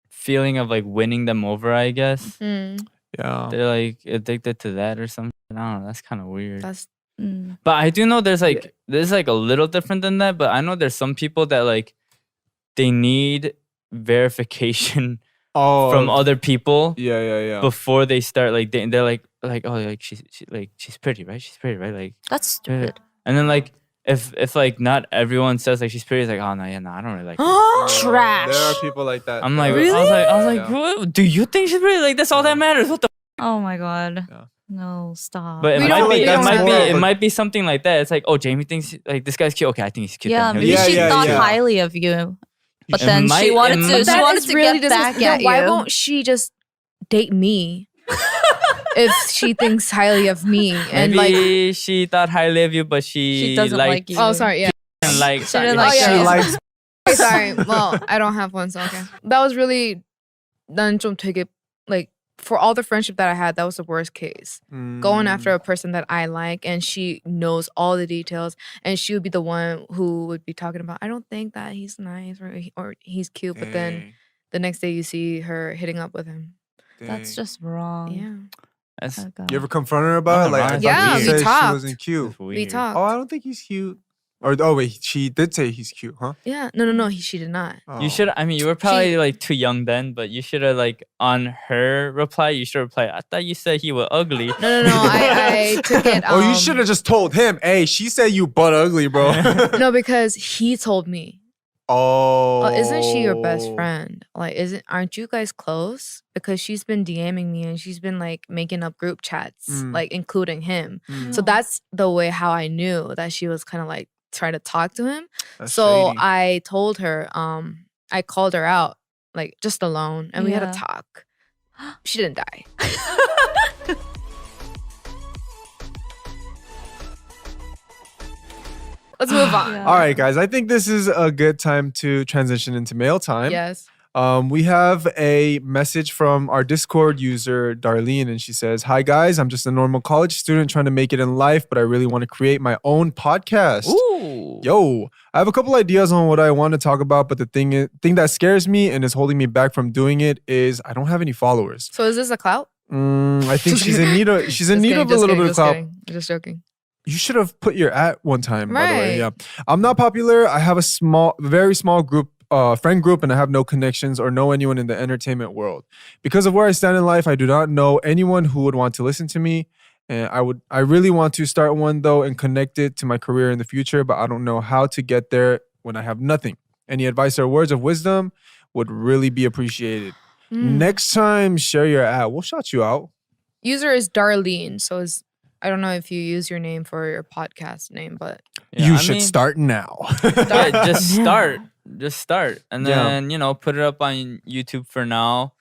Speaker 4: feeling of like winning them over? I guess
Speaker 3: Mm,
Speaker 2: Yeah.
Speaker 4: they're like addicted to that or something. I don't know. That's kind of weird.
Speaker 3: that's
Speaker 5: Mm.
Speaker 4: But I do know there's like a little different than that. But I know there's some people that like they need verification
Speaker 2: Oh,
Speaker 4: from other people
Speaker 2: yeah.
Speaker 4: before they start like they're like oh like she's pretty, right? She's pretty, right? Like
Speaker 5: That's stupid.
Speaker 4: and then like if like not everyone says like she's pretty, it's like oh no, yeah, no, I don't really like her.
Speaker 5: Trash.
Speaker 2: There are people like that.
Speaker 4: I'm like
Speaker 2: There are-
Speaker 4: I was like
Speaker 2: Yeah.
Speaker 4: what? Do you think she's pretty? Like that's all that matters. What the
Speaker 5: Oh my god.
Speaker 2: Yeah.
Speaker 5: No, stop.
Speaker 4: But it
Speaker 3: We
Speaker 4: might
Speaker 3: don't-
Speaker 4: be
Speaker 3: we
Speaker 4: it
Speaker 3: don't
Speaker 4: might
Speaker 3: have
Speaker 4: be
Speaker 3: that.
Speaker 4: it might be something like that. It's like, oh, Jamie thinks like this guy's cute. Okay, I think he's cute.
Speaker 5: yeah,
Speaker 4: then.
Speaker 5: maybe
Speaker 2: Yeah,
Speaker 5: she
Speaker 2: yeah,
Speaker 5: thought
Speaker 2: yeah.
Speaker 5: highly of you. But
Speaker 4: It
Speaker 5: then
Speaker 4: might-
Speaker 5: she wanted
Speaker 4: it
Speaker 5: to,
Speaker 4: might-
Speaker 5: she
Speaker 3: that
Speaker 5: wanted
Speaker 3: is
Speaker 5: to
Speaker 3: really
Speaker 5: get back
Speaker 3: disrespectful.
Speaker 5: at you.
Speaker 3: Why won't she just date me if she thinks highly of me and like?
Speaker 4: Maybe she thought highly of you, but she
Speaker 5: doesn't
Speaker 4: liked,
Speaker 5: like you.
Speaker 3: Oh, sorry. Yeah.
Speaker 4: didn't like.
Speaker 5: She didn't like
Speaker 3: yeah,
Speaker 2: She
Speaker 3: yeah.
Speaker 2: likes.
Speaker 3: Okay, sorry. Well, I don't have one, so okay. That was really. 난 좀 되게 like for all the friendship that I had, that was the worst case. Going after a person that I like and she knows all the details and she would be the one who would be talking about, I don't think that he's nice or he's cute, but then the next day you see her hitting up with him.
Speaker 5: That's just wrong.
Speaker 3: Yeah.
Speaker 4: That's
Speaker 5: Oh, God.
Speaker 2: You ever confront her about it? Like, I
Speaker 4: Nothing
Speaker 2: thought
Speaker 3: wrong.
Speaker 2: you
Speaker 3: Yeah, we
Speaker 2: said she
Speaker 3: talked.
Speaker 2: wasn't cute.
Speaker 4: that's weird.
Speaker 3: We talked.
Speaker 2: Oh, I don't think he's cute. Or oh wait, she did say he's cute, huh?
Speaker 3: Yeah. No. She did not.
Speaker 2: Oh.
Speaker 4: You should. I mean, you were probably like too young then, but you should have like on her reply. You should reply. I thought you said he was ugly.
Speaker 3: No. I took it.
Speaker 2: Oh, you should have just told him. Hey, she said you butt ugly, bro.
Speaker 3: No, because he told me.
Speaker 2: Oh.
Speaker 3: Isn't she your best friend? Like, aren't you guys close? Because she's been DMing me and she's been like making up group chats, like including him. So that's the way how I knew that she was kind of like trying to talk to him.
Speaker 2: That's
Speaker 3: So
Speaker 2: shady.
Speaker 3: I told her, I called her out, like just alone, and we had a
Speaker 5: Yeah.
Speaker 3: talk. She didn't die. Let's move on.
Speaker 5: Yeah.
Speaker 2: All right, guys. I think this is a good time to transition into mail time.
Speaker 3: Yes.
Speaker 2: We have a message from our Discord user, Darlene, and she says, "Hi, guys. I'm just a normal college student trying to make it in life, but I really want to create my own podcast.
Speaker 4: Ooh.
Speaker 2: Yo, I have a couple ideas on what I want to talk about, but the thing that scares me and is holding me back from doing it is I don't have any followers.
Speaker 3: So is this a clout?
Speaker 2: I think she's in need of
Speaker 3: Just kidding,
Speaker 2: a
Speaker 3: just
Speaker 2: little
Speaker 3: kidding,
Speaker 2: bit of
Speaker 3: just
Speaker 2: clout.
Speaker 3: kidding. Just joking.
Speaker 2: You should have put your at one time, by the way.
Speaker 3: Right.
Speaker 2: Yeah. I'm not popular. I have a very small group, friend group, and I have no connections or know anyone in the entertainment world. Because of where I stand in life, I do not know anyone who would want to listen to me. And I really want to start one though and connect it to my career in the future, but I don't know how to get there when I have nothing. Any advice or words of wisdom would really be appreciated.
Speaker 3: Mm.
Speaker 2: Next time, share your ad. We'll shout you out.
Speaker 3: User is Darlene, so I don't know if you use your name for your podcast name, but
Speaker 4: Yeah,
Speaker 2: You
Speaker 4: I
Speaker 2: should
Speaker 4: mean,
Speaker 2: start now.
Speaker 4: Yeah, just start. Just start. And
Speaker 2: Yeah.
Speaker 4: then, put it up on YouTube for now.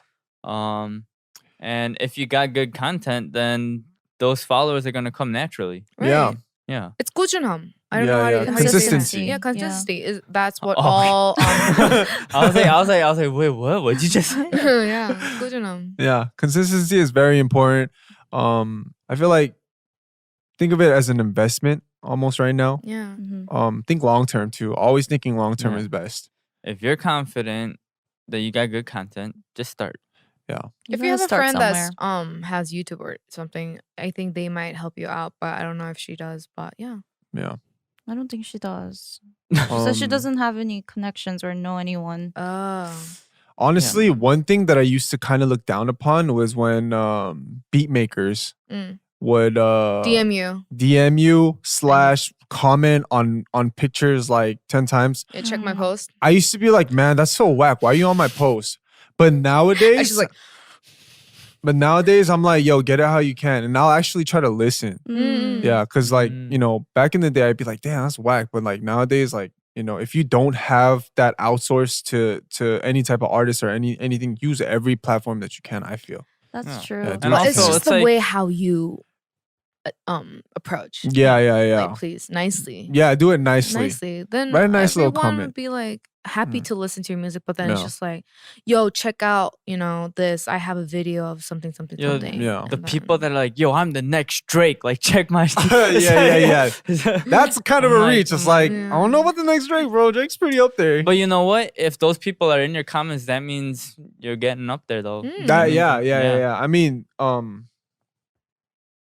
Speaker 4: And if you got good content, then those followers are going to come naturally.
Speaker 2: Yeah.
Speaker 3: right.
Speaker 4: Yeah.
Speaker 3: It's 꾸준함. I don't
Speaker 2: Yeah,
Speaker 3: know how
Speaker 2: yeah.
Speaker 3: to how you say that.
Speaker 2: Consistency.
Speaker 3: Yeah, consistency is that's what
Speaker 4: Oh.
Speaker 3: all.
Speaker 4: I was like, wait, what? What'd you just say?
Speaker 3: Yeah, 꾸준함.
Speaker 2: Yeah, consistency is very important. I feel like think of it as an investment almost right now.
Speaker 3: Yeah.
Speaker 2: Think long term too. Always thinking long term
Speaker 4: Yeah.
Speaker 2: is best.
Speaker 4: If you're confident that you got good content, just start.
Speaker 3: If you have a friend that has YouTube or something, I think they might help you out. But I don't know if she does. But yeah.
Speaker 2: Yeah.
Speaker 5: I don't think she does. She says she
Speaker 2: Um,
Speaker 5: doesn't have any connections or know anyone.
Speaker 3: Oh.
Speaker 2: Honestly, one thing that I used to kind of look down upon was when beat makers
Speaker 3: Mm.
Speaker 2: would
Speaker 3: DM you.
Speaker 2: / comment on pictures like 10 times.
Speaker 3: Yeah, check my post.
Speaker 2: I used to be like, man, that's so whack. Why are you on my post? But nowadays,
Speaker 3: And she's like,
Speaker 2: I'm like, yo, get it how you can. And I'll actually try to listen.
Speaker 3: Mm.
Speaker 2: Yeah. Cause like,
Speaker 4: Mm.
Speaker 2: back in the day, I'd be like, damn, that's whack. But like nowadays, like, if you don't have that outsource to any type of artist or anything, use every platform that you can, I feel.
Speaker 5: That's
Speaker 4: Yeah.
Speaker 5: true.
Speaker 2: Yeah,
Speaker 3: But
Speaker 2: Also,
Speaker 3: it's just
Speaker 4: it's
Speaker 3: the
Speaker 4: like-
Speaker 3: way how you approach.
Speaker 2: Yeah.
Speaker 3: Like, please, nicely.
Speaker 2: Yeah, do it nicely.
Speaker 3: Then
Speaker 2: Write a nice little
Speaker 3: everyone
Speaker 2: comment.
Speaker 3: would be like happy
Speaker 2: Mm.
Speaker 3: to listen to your music, but then it's
Speaker 2: No.
Speaker 3: just like, yo, check out, this. I have a video of something,
Speaker 4: Yo,
Speaker 3: something.
Speaker 2: yeah.
Speaker 4: The
Speaker 3: And
Speaker 4: people
Speaker 3: then-
Speaker 4: that are like, yo, I'm the next Drake. Like, check my.
Speaker 2: Yeah. That's kind of
Speaker 4: I'm
Speaker 2: a
Speaker 4: like-
Speaker 2: reach. It's
Speaker 4: I'm
Speaker 2: like,
Speaker 3: Yeah.
Speaker 2: I don't know about the next Drake, bro. Drake's pretty up there.
Speaker 4: But you know what? If those people are in your comments, that means you're getting up there, though.
Speaker 3: Mm.
Speaker 2: That,
Speaker 4: Yeah.
Speaker 2: yeah. I mean,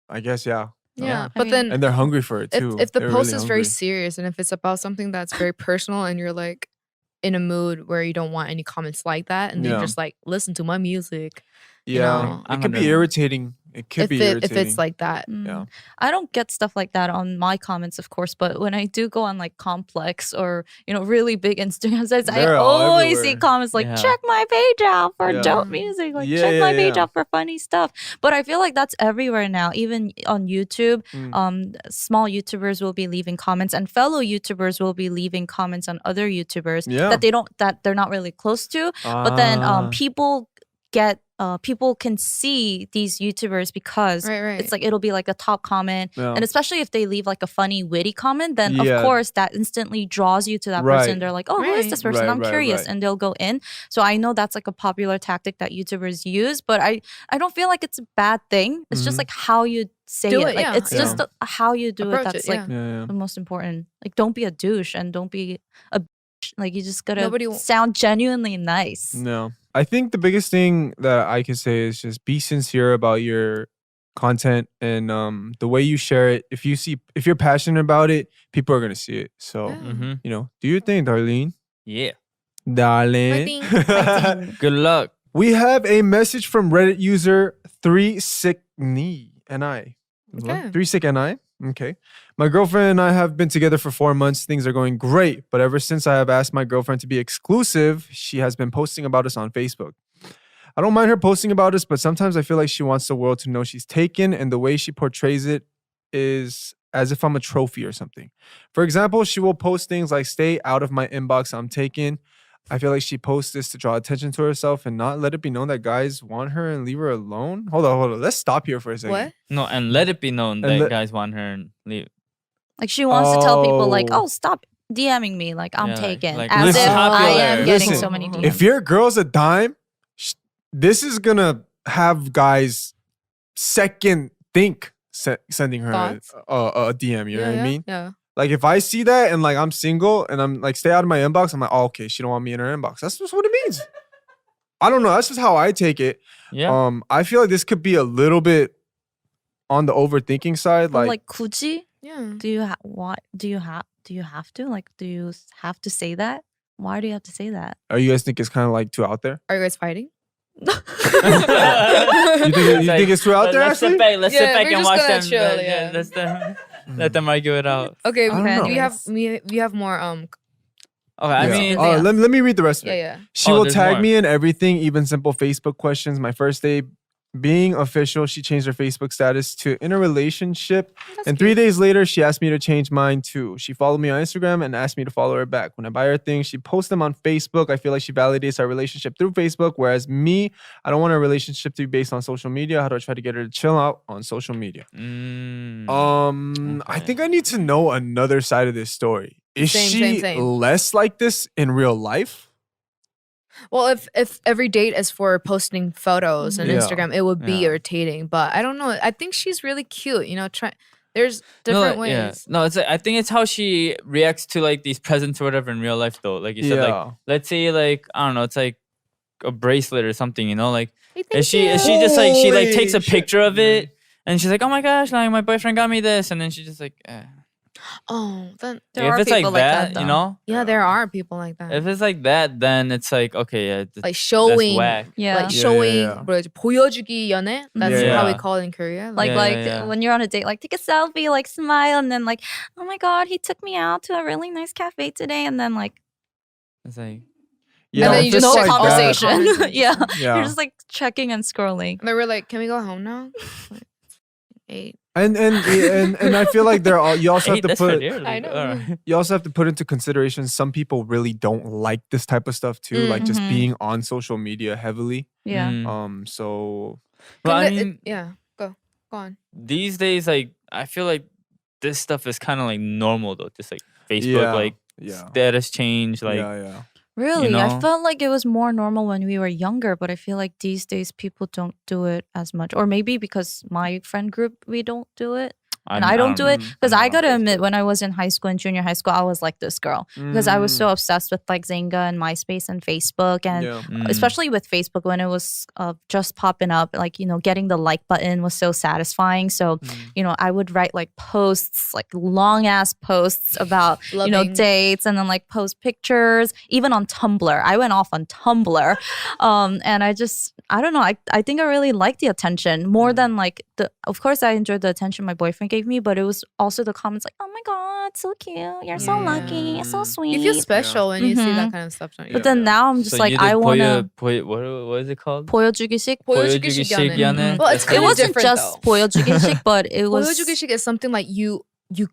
Speaker 2: I guess, yeah.
Speaker 3: Yeah,
Speaker 5: I
Speaker 3: but
Speaker 5: mean-
Speaker 3: then
Speaker 2: And they're hungry for it too.
Speaker 3: if the
Speaker 2: They're
Speaker 3: post
Speaker 2: really
Speaker 3: is very
Speaker 2: hungry.
Speaker 3: serious and if it's about something that's very personal and you're like in a mood where you don't want any comments like that and then
Speaker 2: Yeah.
Speaker 3: just like listen to my music,
Speaker 2: Yeah.
Speaker 3: know,
Speaker 2: It could be
Speaker 4: 100.
Speaker 2: irritating. It could be irritating.
Speaker 3: if it's like that.
Speaker 2: Yeah.
Speaker 5: I don't get stuff like that on my comments, of course, but when I do go on like Complex or really big Instagram sites, I
Speaker 2: They're all
Speaker 5: always see
Speaker 2: everywhere.
Speaker 5: comments like,
Speaker 4: Yeah.
Speaker 5: check my page out for
Speaker 2: Yeah.
Speaker 5: dope music, like
Speaker 2: Yeah,
Speaker 5: check my
Speaker 2: yeah,
Speaker 5: page
Speaker 2: yeah.
Speaker 5: out for funny stuff. But I feel like that's everywhere now, even on YouTube. Small YouTubers will be leaving comments and fellow YouTubers will be leaving comments on other YouTubers
Speaker 2: Yeah.
Speaker 5: that they're not really close to. But then
Speaker 2: Ah.
Speaker 5: people can see these YouTubers because
Speaker 3: Right.
Speaker 5: it's like it'll be like a top comment,
Speaker 2: Yeah.
Speaker 5: and especially if they leave like a funny, witty comment, then
Speaker 2: Yeah.
Speaker 5: of course that instantly draws you to that
Speaker 2: Right.
Speaker 5: person. They're like, oh, who is this person? I'm curious,
Speaker 2: Right.
Speaker 5: and they'll go in. So I know that's like a popular tactic that YouTubers use, but I don't feel like it's a bad thing. It's just
Speaker 2: Mhm.
Speaker 5: like how you say
Speaker 3: Do
Speaker 5: it.
Speaker 3: it,
Speaker 5: Like
Speaker 3: yeah.
Speaker 5: it's just
Speaker 2: Yeah.
Speaker 5: how you do
Speaker 3: Approach
Speaker 5: it. That's
Speaker 3: it,
Speaker 5: like
Speaker 3: yeah.
Speaker 2: Yeah.
Speaker 5: the most important. Like don't be a douche and don't be a bitch. Like you just gotta
Speaker 3: Nobody w-
Speaker 5: sound genuinely nice.
Speaker 2: No. I think the biggest thing that I can say is just be sincere about your content and the way you share it. If you're passionate about it, people are gonna see it. So,
Speaker 3: Yeah.
Speaker 4: Mm-hmm.
Speaker 2: do your thing, Darlene.
Speaker 4: Yeah.
Speaker 2: Darlene.
Speaker 3: Fighting.
Speaker 4: Good luck.
Speaker 2: We have a message from Reddit user 3sickNI.
Speaker 3: Okay.
Speaker 2: 3sickNI. Okay. My girlfriend and I have been together for 4 months. Things are going great. But ever since I have asked my girlfriend to be exclusive, she has been posting about us on Facebook. I don't mind her posting about us, but sometimes I feel like she wants the world to know she's taken, and the way she portrays it is as if I'm a trophy or something. For example, she will post things like, stay out of my inbox, I'm taken. I feel like she posts this to draw attention to herself and not let it be known that guys want her and leave her alone. Hold on. Let's stop here for a second.
Speaker 3: What?
Speaker 4: No, and let it be known
Speaker 2: And
Speaker 4: that
Speaker 2: let-
Speaker 4: guys want her and leave.
Speaker 5: Like she wants to tell people like,
Speaker 2: Oh.
Speaker 5: oh, stop DMing me, like I'm
Speaker 4: Yeah,
Speaker 5: taken,
Speaker 4: like,
Speaker 5: as
Speaker 2: listen,
Speaker 5: if I am
Speaker 4: popular.
Speaker 5: getting
Speaker 2: Listen,
Speaker 5: so many DMs.
Speaker 2: If your girl's a dime, this is gonna have guys second think sending her
Speaker 3: Thoughts?
Speaker 2: a DM. You know what I mean?
Speaker 3: Yeah.
Speaker 2: Like if I see that and like I'm single and I'm like, stay out of my inbox, I'm like, oh, okay, she don't want me in her inbox. That's just what it means. I don't know. That's just how I take it.
Speaker 4: Yeah.
Speaker 2: I feel like this could be a little bit on the overthinking side.
Speaker 5: But,
Speaker 2: Like,
Speaker 5: like 굳이?
Speaker 3: Yeah.
Speaker 5: Do you have to? Like, do you have to say that? Why do you have to say that?
Speaker 2: are you guys think it's kind of like too out there?
Speaker 3: Are you guys fighting?
Speaker 2: You think it's too out there,
Speaker 4: Let's sit
Speaker 2: Ashley?
Speaker 4: back, let's
Speaker 3: Yeah,
Speaker 4: sit back
Speaker 3: we're
Speaker 4: and
Speaker 3: just
Speaker 4: watch
Speaker 3: gonna
Speaker 4: them.
Speaker 3: chill, yeah.
Speaker 4: Let them argue it out.
Speaker 3: Okay.
Speaker 2: I don't know.
Speaker 3: We have more
Speaker 4: Okay, I
Speaker 2: Yeah.
Speaker 4: mean,
Speaker 2: let me read the rest of it.
Speaker 3: Yeah.
Speaker 2: She
Speaker 4: Oh,
Speaker 2: will
Speaker 4: there's
Speaker 2: tag
Speaker 4: more.
Speaker 2: me in everything, even simple Facebook questions. My first day being official, she changed her Facebook status to in a relationship. And 3 days later, she asked me to change mine too. She followed me on Instagram and asked me to follow her back. When I buy her things, she posts them on Facebook. I feel like she validates our relationship through Facebook. Whereas me, I don't want our relationship to be based on social media. How do I try to get her to chill out on social media? I think I need to know another side of this story. Is she less like this in real life?
Speaker 3: Well, if every date is for posting photos on
Speaker 2: Yeah.
Speaker 3: Instagram, it would be
Speaker 4: Yeah.
Speaker 3: irritating. But I don't know. I think she's really cute. There's different ways.
Speaker 4: Yeah. No, it's like, I think it's how she reacts to like these presents or whatever in real life though. Like you said, like let's say like I don't know, it's like a bracelet or something, you know, like is she just like she like takes a picture of it and she's like, oh my gosh, like my boyfriend got me this, and then she just like
Speaker 3: Oh, then
Speaker 5: There
Speaker 4: if
Speaker 5: are
Speaker 4: it's like
Speaker 5: people
Speaker 4: that,
Speaker 5: though.
Speaker 4: you know,
Speaker 3: yeah, there are people like that.
Speaker 4: if it's like that, then it's like okay, yeah,
Speaker 3: Like showing,
Speaker 4: whack.
Speaker 5: Yeah.
Speaker 3: like showing,
Speaker 2: Yeah.
Speaker 3: 보여주기 연애. That's
Speaker 2: Yeah.
Speaker 3: how we
Speaker 4: Yeah.
Speaker 3: call it in Korea.
Speaker 5: Like
Speaker 4: Yeah.
Speaker 5: when you're on a date, like take a selfie, like smile, and then like, oh my god, he took me out to a really nice cafe today, and then like
Speaker 4: It's like
Speaker 2: Yeah,
Speaker 3: And then
Speaker 2: if
Speaker 3: you just
Speaker 2: it's
Speaker 5: no
Speaker 3: like
Speaker 2: that-
Speaker 5: conversation. yeah.
Speaker 2: Yeah.
Speaker 5: You're just like checking and scrolling.
Speaker 3: they were like, "Can we go home now?" Like, 8.
Speaker 2: And I feel like you also have
Speaker 4: hey,
Speaker 2: to
Speaker 4: that's for
Speaker 2: put
Speaker 4: dear,
Speaker 3: I
Speaker 4: like,
Speaker 3: know.
Speaker 4: alright.
Speaker 2: you also have to put into consideration some people really don't like this type of stuff too, like just
Speaker 5: Mhm.
Speaker 2: being on social media heavily.
Speaker 5: Yeah.
Speaker 2: So
Speaker 4: Well, I mean,
Speaker 3: yeah, go on.
Speaker 4: these days, like I feel like this stuff is kind of like normal though. Just like Facebook,
Speaker 2: Yeah,
Speaker 4: like
Speaker 2: yeah.
Speaker 4: status change, like
Speaker 2: yeah.
Speaker 5: Really? I
Speaker 4: know?
Speaker 5: felt like it was more normal when we were younger, but I feel like these days people don't do it as much. Or maybe because my friend group, we don't do it. And I don't do it because I gotta admit, when I was in high school and junior high school, I was like this girl because I was so obsessed with like Zynga and MySpace and Facebook, and especially with Facebook when it was just popping up, like getting the like button was so satisfying. So I would write like posts, like long ass posts about
Speaker 3: Loving.
Speaker 5: dates, and then like post pictures. Even on Tumblr, I went off on Tumblr, and I don't know. I think I really liked the attention more than like of course I enjoyed the attention my boyfriend gave me, but it was also the comments like, oh my god, so cute, you're so lucky, so sweet.
Speaker 3: You feel special when you see
Speaker 5: Mhm.
Speaker 3: that kind of stuff, don't you?
Speaker 5: But then now I'm just
Speaker 4: So
Speaker 5: like,
Speaker 4: you
Speaker 5: I
Speaker 4: did
Speaker 5: want to
Speaker 4: what is it called?
Speaker 5: 보여주기식.
Speaker 3: 보여주기식 연애.
Speaker 4: 연애?
Speaker 3: Well, it's
Speaker 5: It
Speaker 3: kind of
Speaker 5: wasn't
Speaker 3: different
Speaker 5: just
Speaker 3: though.
Speaker 5: 보여주기식, but it was
Speaker 3: 보여주기식 is something like you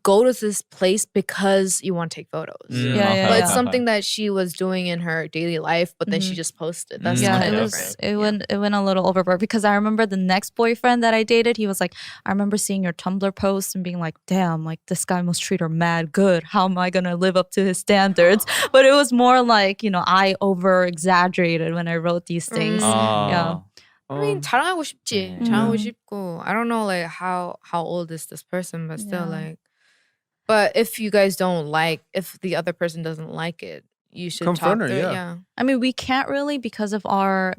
Speaker 3: go to this place because you want to take photos.
Speaker 5: Yeah,
Speaker 3: But it's
Speaker 5: yeah.
Speaker 3: something that she was doing in her daily life, but then she just posted. That's
Speaker 5: yeah,
Speaker 3: kind
Speaker 5: it
Speaker 3: of
Speaker 5: was
Speaker 3: different.
Speaker 5: it went a little overboard because I remember the next boyfriend that I dated, he was like, I remember seeing your Tumblr post and being like, damn, like this guy must treat her mad good. How am I gonna live up to his standards? But it was more like, I over exaggerated when I wrote these things. Yeah.
Speaker 3: I mean, 자랑하고 싶지. 자랑하고 싶고. I don't know like how old is this person, but still
Speaker 5: Yeah.
Speaker 3: like. But if you guys don't like, if the other person doesn't like it, you should
Speaker 2: Confront
Speaker 3: talk
Speaker 2: her,
Speaker 3: through it.
Speaker 2: yeah.
Speaker 3: Yeah,
Speaker 5: I mean, we can't really because of our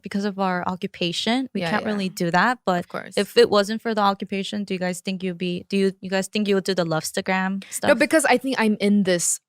Speaker 5: occupation. We
Speaker 3: Yeah,
Speaker 5: can't
Speaker 3: yeah.
Speaker 5: really do that. But
Speaker 3: of course.
Speaker 5: if it wasn't for the occupation, do you guys think you guys think you would do the Lovestagram stuff?
Speaker 3: No, because I think I'm in this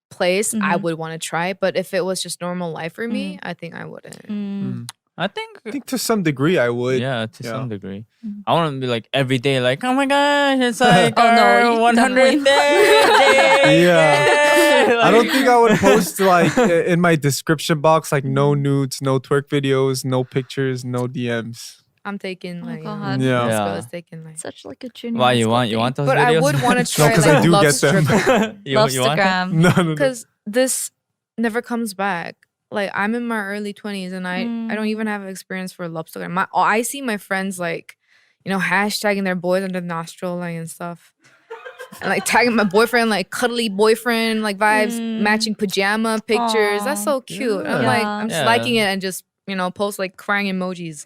Speaker 3: place, I
Speaker 5: Mhm.
Speaker 3: would want to try. But if it was just normal life for me, I think I wouldn't.
Speaker 4: I think
Speaker 2: I think to some degree I would.
Speaker 4: yeah, to
Speaker 2: Yeah.
Speaker 4: some degree. I want to be like every day, like, oh my gosh, it's like
Speaker 5: Oh, no,
Speaker 4: our
Speaker 5: you
Speaker 4: 100th
Speaker 5: definitely-
Speaker 4: day.
Speaker 2: Yeah. I don't think I would post like in my description box like no nudes, no twerk videos, no pictures, no DMs.
Speaker 3: I'm taking like
Speaker 5: God.
Speaker 2: Yeah.
Speaker 3: this
Speaker 4: Yeah.
Speaker 3: girl is taking like.
Speaker 5: Such like a junior.
Speaker 4: Why
Speaker 5: high
Speaker 4: you
Speaker 5: school
Speaker 4: want
Speaker 5: thing.
Speaker 4: those
Speaker 3: But
Speaker 4: videos?
Speaker 3: I would want to try
Speaker 2: 'cause I
Speaker 3: like
Speaker 2: do
Speaker 3: love
Speaker 2: get them.
Speaker 3: strip
Speaker 4: you want that?
Speaker 5: Lovestagram.
Speaker 2: No.
Speaker 3: because this never comes back. Like I'm in my early 20s and I don't even have experience for Lobster. I see my friends like, hashtagging their boys under the nostril like and stuff. And like tagging my boyfriend like cuddly boyfriend like vibes, matching pajama pictures. That's so cute. I'm like I'm just
Speaker 4: Yeah.
Speaker 3: liking it and just post like crying emojis.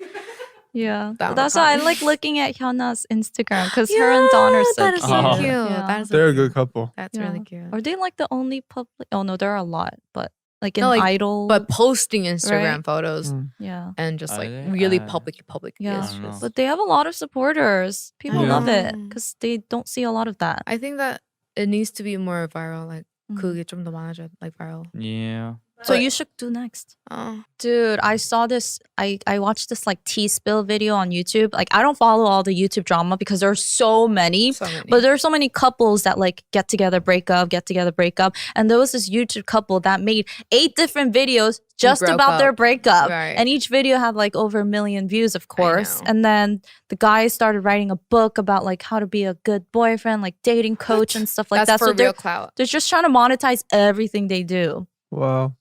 Speaker 5: Yeah,
Speaker 3: That
Speaker 5: that's
Speaker 3: was
Speaker 5: why I
Speaker 3: hot.
Speaker 5: like looking at Hyuna's Instagram because her and Dawn are so
Speaker 3: that is
Speaker 5: cute.
Speaker 3: so
Speaker 4: Oh.
Speaker 3: cute.
Speaker 5: Yeah.
Speaker 3: That is so
Speaker 2: They're a
Speaker 3: cute.
Speaker 2: good couple.
Speaker 3: That's
Speaker 5: Yeah.
Speaker 3: really cute.
Speaker 5: Are they like the only public? Oh no, there are a lot, but like in
Speaker 3: No, like,
Speaker 5: Idol.
Speaker 3: But posting Instagram
Speaker 5: Right?
Speaker 3: photos
Speaker 5: yeah,
Speaker 3: and just
Speaker 4: Are
Speaker 3: like
Speaker 4: they?
Speaker 3: really
Speaker 4: I-
Speaker 3: public
Speaker 5: yeah.
Speaker 3: is
Speaker 4: don't know.
Speaker 3: just.
Speaker 5: But they have a lot of supporters. People
Speaker 3: I
Speaker 5: love it
Speaker 3: know.
Speaker 5: because they don't see a lot of that.
Speaker 3: I think that it needs to be more viral. Like
Speaker 5: Mhm.
Speaker 3: 그게 좀 더 많아져. Like viral.
Speaker 4: Yeah.
Speaker 5: So you should do next.
Speaker 3: Oh.
Speaker 5: Dude, I saw this. I watched this like tea spill video on YouTube. Like I don't follow all the YouTube drama because there's so many. But there's so many couples that like get together, break up, get together, break up. And there was this YouTube couple that made 8 different videos just
Speaker 3: broke
Speaker 5: about their
Speaker 3: up.
Speaker 5: breakup.
Speaker 3: Right.
Speaker 5: And each video had like over 1 million views, of course.
Speaker 3: know.
Speaker 5: And then the guy started writing a book about like how to be a good boyfriend, like dating coach and stuff like
Speaker 3: That's
Speaker 5: that.
Speaker 3: for
Speaker 5: So
Speaker 3: real clout.
Speaker 5: they're just trying to monetize everything they do.
Speaker 2: Wow.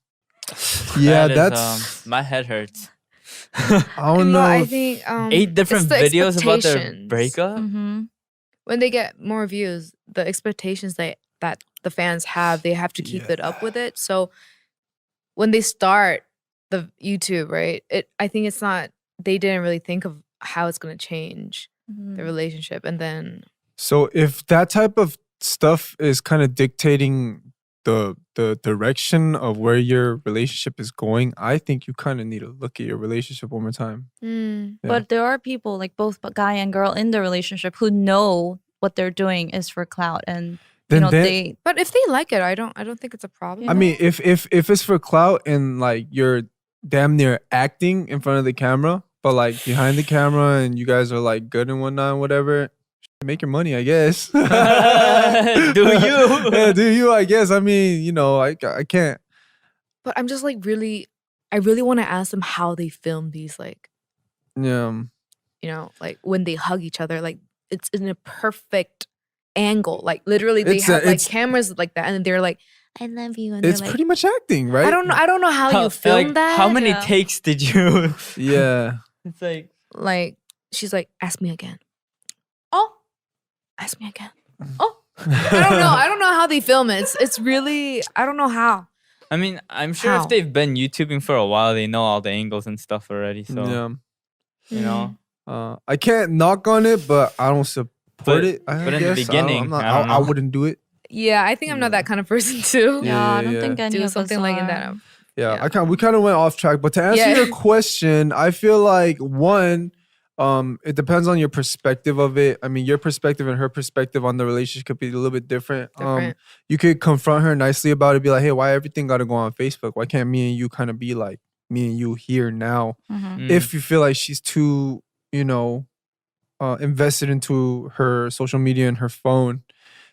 Speaker 2: Yeah,
Speaker 4: That is,
Speaker 2: that's.
Speaker 4: my head hurts.
Speaker 2: I don't know.
Speaker 3: I
Speaker 2: if-
Speaker 3: think
Speaker 4: 8 different
Speaker 3: it's the
Speaker 4: videos about their
Speaker 3: expectations.
Speaker 4: breakup.
Speaker 5: Mm-hmm.
Speaker 3: When they get more views, the expectations that the fans have, they have to keep it up with it. So when they start the YouTube, right? I think it's not. They didn't really think of how it's gonna change the relationship, and then
Speaker 2: So if that type of stuff is kind of dictating the direction of where your relationship is going, I think you kind of need to look at your relationship one more time. Yeah.
Speaker 5: But there are people like both guy and girl in the relationship who know what they're doing is for clout, and they.
Speaker 3: But if they like it, I don't think it's a problem.
Speaker 2: I mean, if it's for clout and like you're damn near acting in front of the camera, but like behind the camera and you guys are like good and whatnot, whatever, make your money, I guess.
Speaker 4: Do you?
Speaker 2: Yeah, do you? I guess. I mean, I can't.
Speaker 3: But I'm just like I really want to ask them how they film these, like,
Speaker 2: Yeah.
Speaker 3: Like when they hug each other, like it's in a perfect angle. Like literally, they
Speaker 2: It's
Speaker 3: have like
Speaker 2: it's-
Speaker 3: cameras like that, and they're like, "I love you," and
Speaker 2: It's
Speaker 3: they're like,
Speaker 2: pretty much acting, right?
Speaker 3: I don't know how you film
Speaker 4: like,
Speaker 3: that.
Speaker 4: How many
Speaker 5: Yeah.
Speaker 4: takes did you?
Speaker 2: Yeah.
Speaker 4: It's like
Speaker 3: Like she's like, "Ask me again." Oh, ask me again. Oh, I don't know how they film it. It's really I don't know how.
Speaker 4: I mean, I'm sure
Speaker 3: How?
Speaker 4: if they've been YouTubing for a while, they know all the angles and stuff already. So
Speaker 2: Yeah.
Speaker 4: you know,
Speaker 2: I can't knock on it, but I don't support
Speaker 4: But-
Speaker 2: it. I
Speaker 4: but in the
Speaker 2: guess.
Speaker 4: beginning,
Speaker 2: I
Speaker 4: I don't
Speaker 2: I
Speaker 4: know.
Speaker 2: wouldn't do it.
Speaker 3: Yeah, I think I'm not that kind of person too.
Speaker 5: Yeah, I don't
Speaker 2: Yeah.
Speaker 5: think any
Speaker 3: Do
Speaker 5: of
Speaker 3: something
Speaker 5: us
Speaker 3: like in
Speaker 5: are.
Speaker 3: that.
Speaker 2: Yeah,
Speaker 3: Yeah.
Speaker 2: we kind of went off track. But to answer
Speaker 3: Yeah.
Speaker 2: your question, I feel like one, it depends on your perspective of it. I mean, your perspective and her perspective on the relationship could be a little bit different.
Speaker 3: Different.
Speaker 2: You could confront her nicely about it. Be like, hey, why everything got to go on Facebook? Why can't me and you kind of be like me and you here now?
Speaker 5: Mhm.
Speaker 2: If you feel like she's too, invested into her social media and her phone.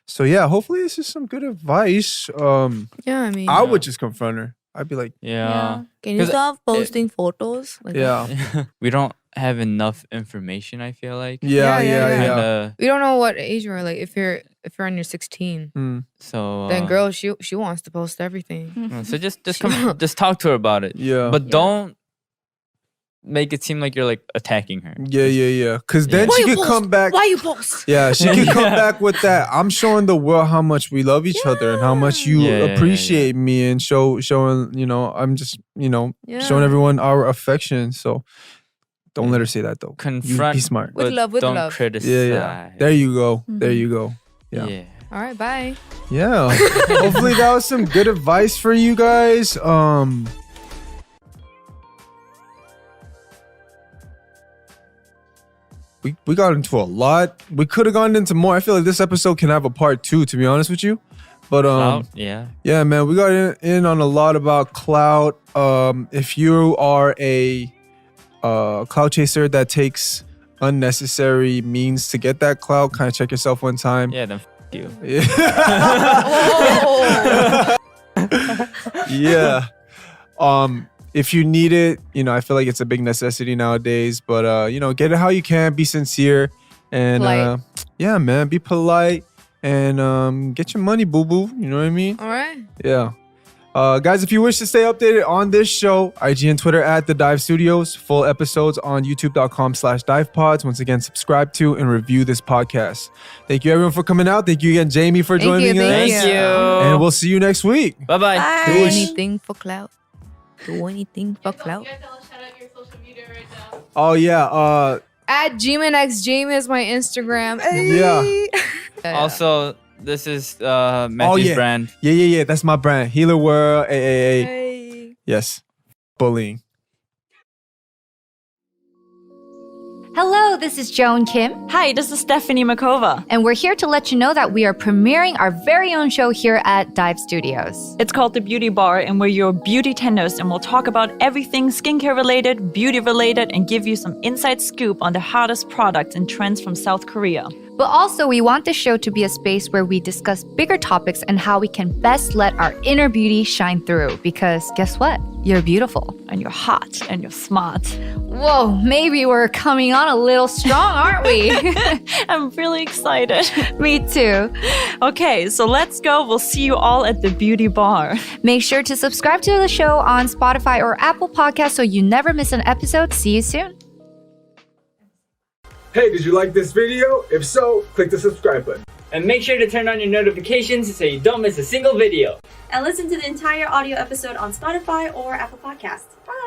Speaker 2: So yeah, hopefully this is some good advice.
Speaker 3: Yeah, I mean,
Speaker 2: I would just confront her. I'd be like,
Speaker 4: yeah.
Speaker 3: can you
Speaker 4: 'Cause
Speaker 3: stop posting photos? Like that?
Speaker 2: yeah,
Speaker 4: We don't have enough information. I feel like.
Speaker 2: yeah,
Speaker 3: Yeah.
Speaker 2: yeah.
Speaker 4: Kinda,
Speaker 3: We don't know what age you're like. If you're on your 16,
Speaker 2: Mm,
Speaker 4: so
Speaker 3: then girl, she wants to post everything.
Speaker 4: So just just talk to her about it.
Speaker 2: yeah.
Speaker 4: But don't make it seem like you're like attacking her.
Speaker 2: Yeah. Because then
Speaker 3: Why
Speaker 2: she
Speaker 3: you
Speaker 2: could
Speaker 3: post?
Speaker 2: come back.
Speaker 3: Why you post?
Speaker 2: Yeah, she could come back with that. I'm showing the world how much we love each other and how much you
Speaker 4: Yeah.
Speaker 2: appreciate me and showing, I'm just, showing
Speaker 3: Yeah.
Speaker 2: everyone our affection. So don't let her say that though. You
Speaker 4: Confront,
Speaker 2: be smart.
Speaker 3: With
Speaker 4: but
Speaker 3: love, with
Speaker 4: don't
Speaker 3: love.
Speaker 4: criticize.
Speaker 2: Yeah. There you go. There you go.
Speaker 4: Yeah.
Speaker 2: Yeah.
Speaker 3: All right, bye.
Speaker 2: Yeah. Hopefully that was some good advice for you guys. We got into a lot. We could have gone into more. I feel like this episode can have a part 2, to be honest with you. But
Speaker 4: Clout, yeah.
Speaker 2: yeah, man, we got in on a lot about clout. If you are a clout chaser that takes unnecessary means to get that clout, kind of check yourself one time.
Speaker 4: Yeah, then you.
Speaker 2: Yeah. If you need it, I feel like it's a big necessity nowadays. But get it how you can. Be sincere and
Speaker 3: Polite.
Speaker 2: yeah, man, be polite and get your money, boo boo. You know what I mean?
Speaker 3: All right.
Speaker 2: Yeah. Guys, if you wish to stay updated on this show, IG and Twitter at The Dive Studios. Full episodes on youtube.com/divepods. Once again, subscribe to and review this podcast. Thank you, everyone, for coming out. Thank you again, Jamie, for
Speaker 3: Thank
Speaker 2: joining
Speaker 3: you,
Speaker 2: us.
Speaker 3: thank
Speaker 4: Thank you.
Speaker 2: And we'll see you next week.
Speaker 4: Bye bye.
Speaker 3: Do
Speaker 2: Bye.
Speaker 3: anything for clout. Do anything for clout.
Speaker 2: Oh, yeah.
Speaker 3: At GmanXJam is my Instagram.
Speaker 2: Yeah.
Speaker 4: Also, this is Matthew's
Speaker 2: yeah.
Speaker 4: brand.
Speaker 2: Yeah. That's my brand. Healer World, AAA.
Speaker 3: Hey.
Speaker 2: Yes. Bullying.
Speaker 6: Hello, this is Joan Kim,
Speaker 5: Hi, this is Stephanie Makova.
Speaker 6: and we're here to let you know that we are premiering our very own show here at Dive Studios.
Speaker 5: It's called The Beauty Bar, and we're your beauty tenders, and we'll talk about everything skincare related, beauty related, and give you some inside scoop on the hottest products and trends from South Korea.
Speaker 6: But also, we want this show to be a space where we discuss bigger topics and how we can best let our inner beauty shine through. Because guess what? You're beautiful.
Speaker 5: And you're hot, and you're smart.
Speaker 6: Whoa, maybe we're coming on a little strong, aren't we?
Speaker 5: I'm really excited.
Speaker 6: Me too.
Speaker 5: Okay, so let's go. We'll see you all at The Beauty Bar.
Speaker 6: Make sure to subscribe to the show on Spotify or Apple Podcasts so you never miss an episode. See you soon.
Speaker 7: Hey, did you like this video? If so, click the subscribe button.
Speaker 4: And make sure to turn on your notifications so you don't miss a single video.
Speaker 8: And listen to the entire audio episode on Spotify or Apple Podcasts. Bye!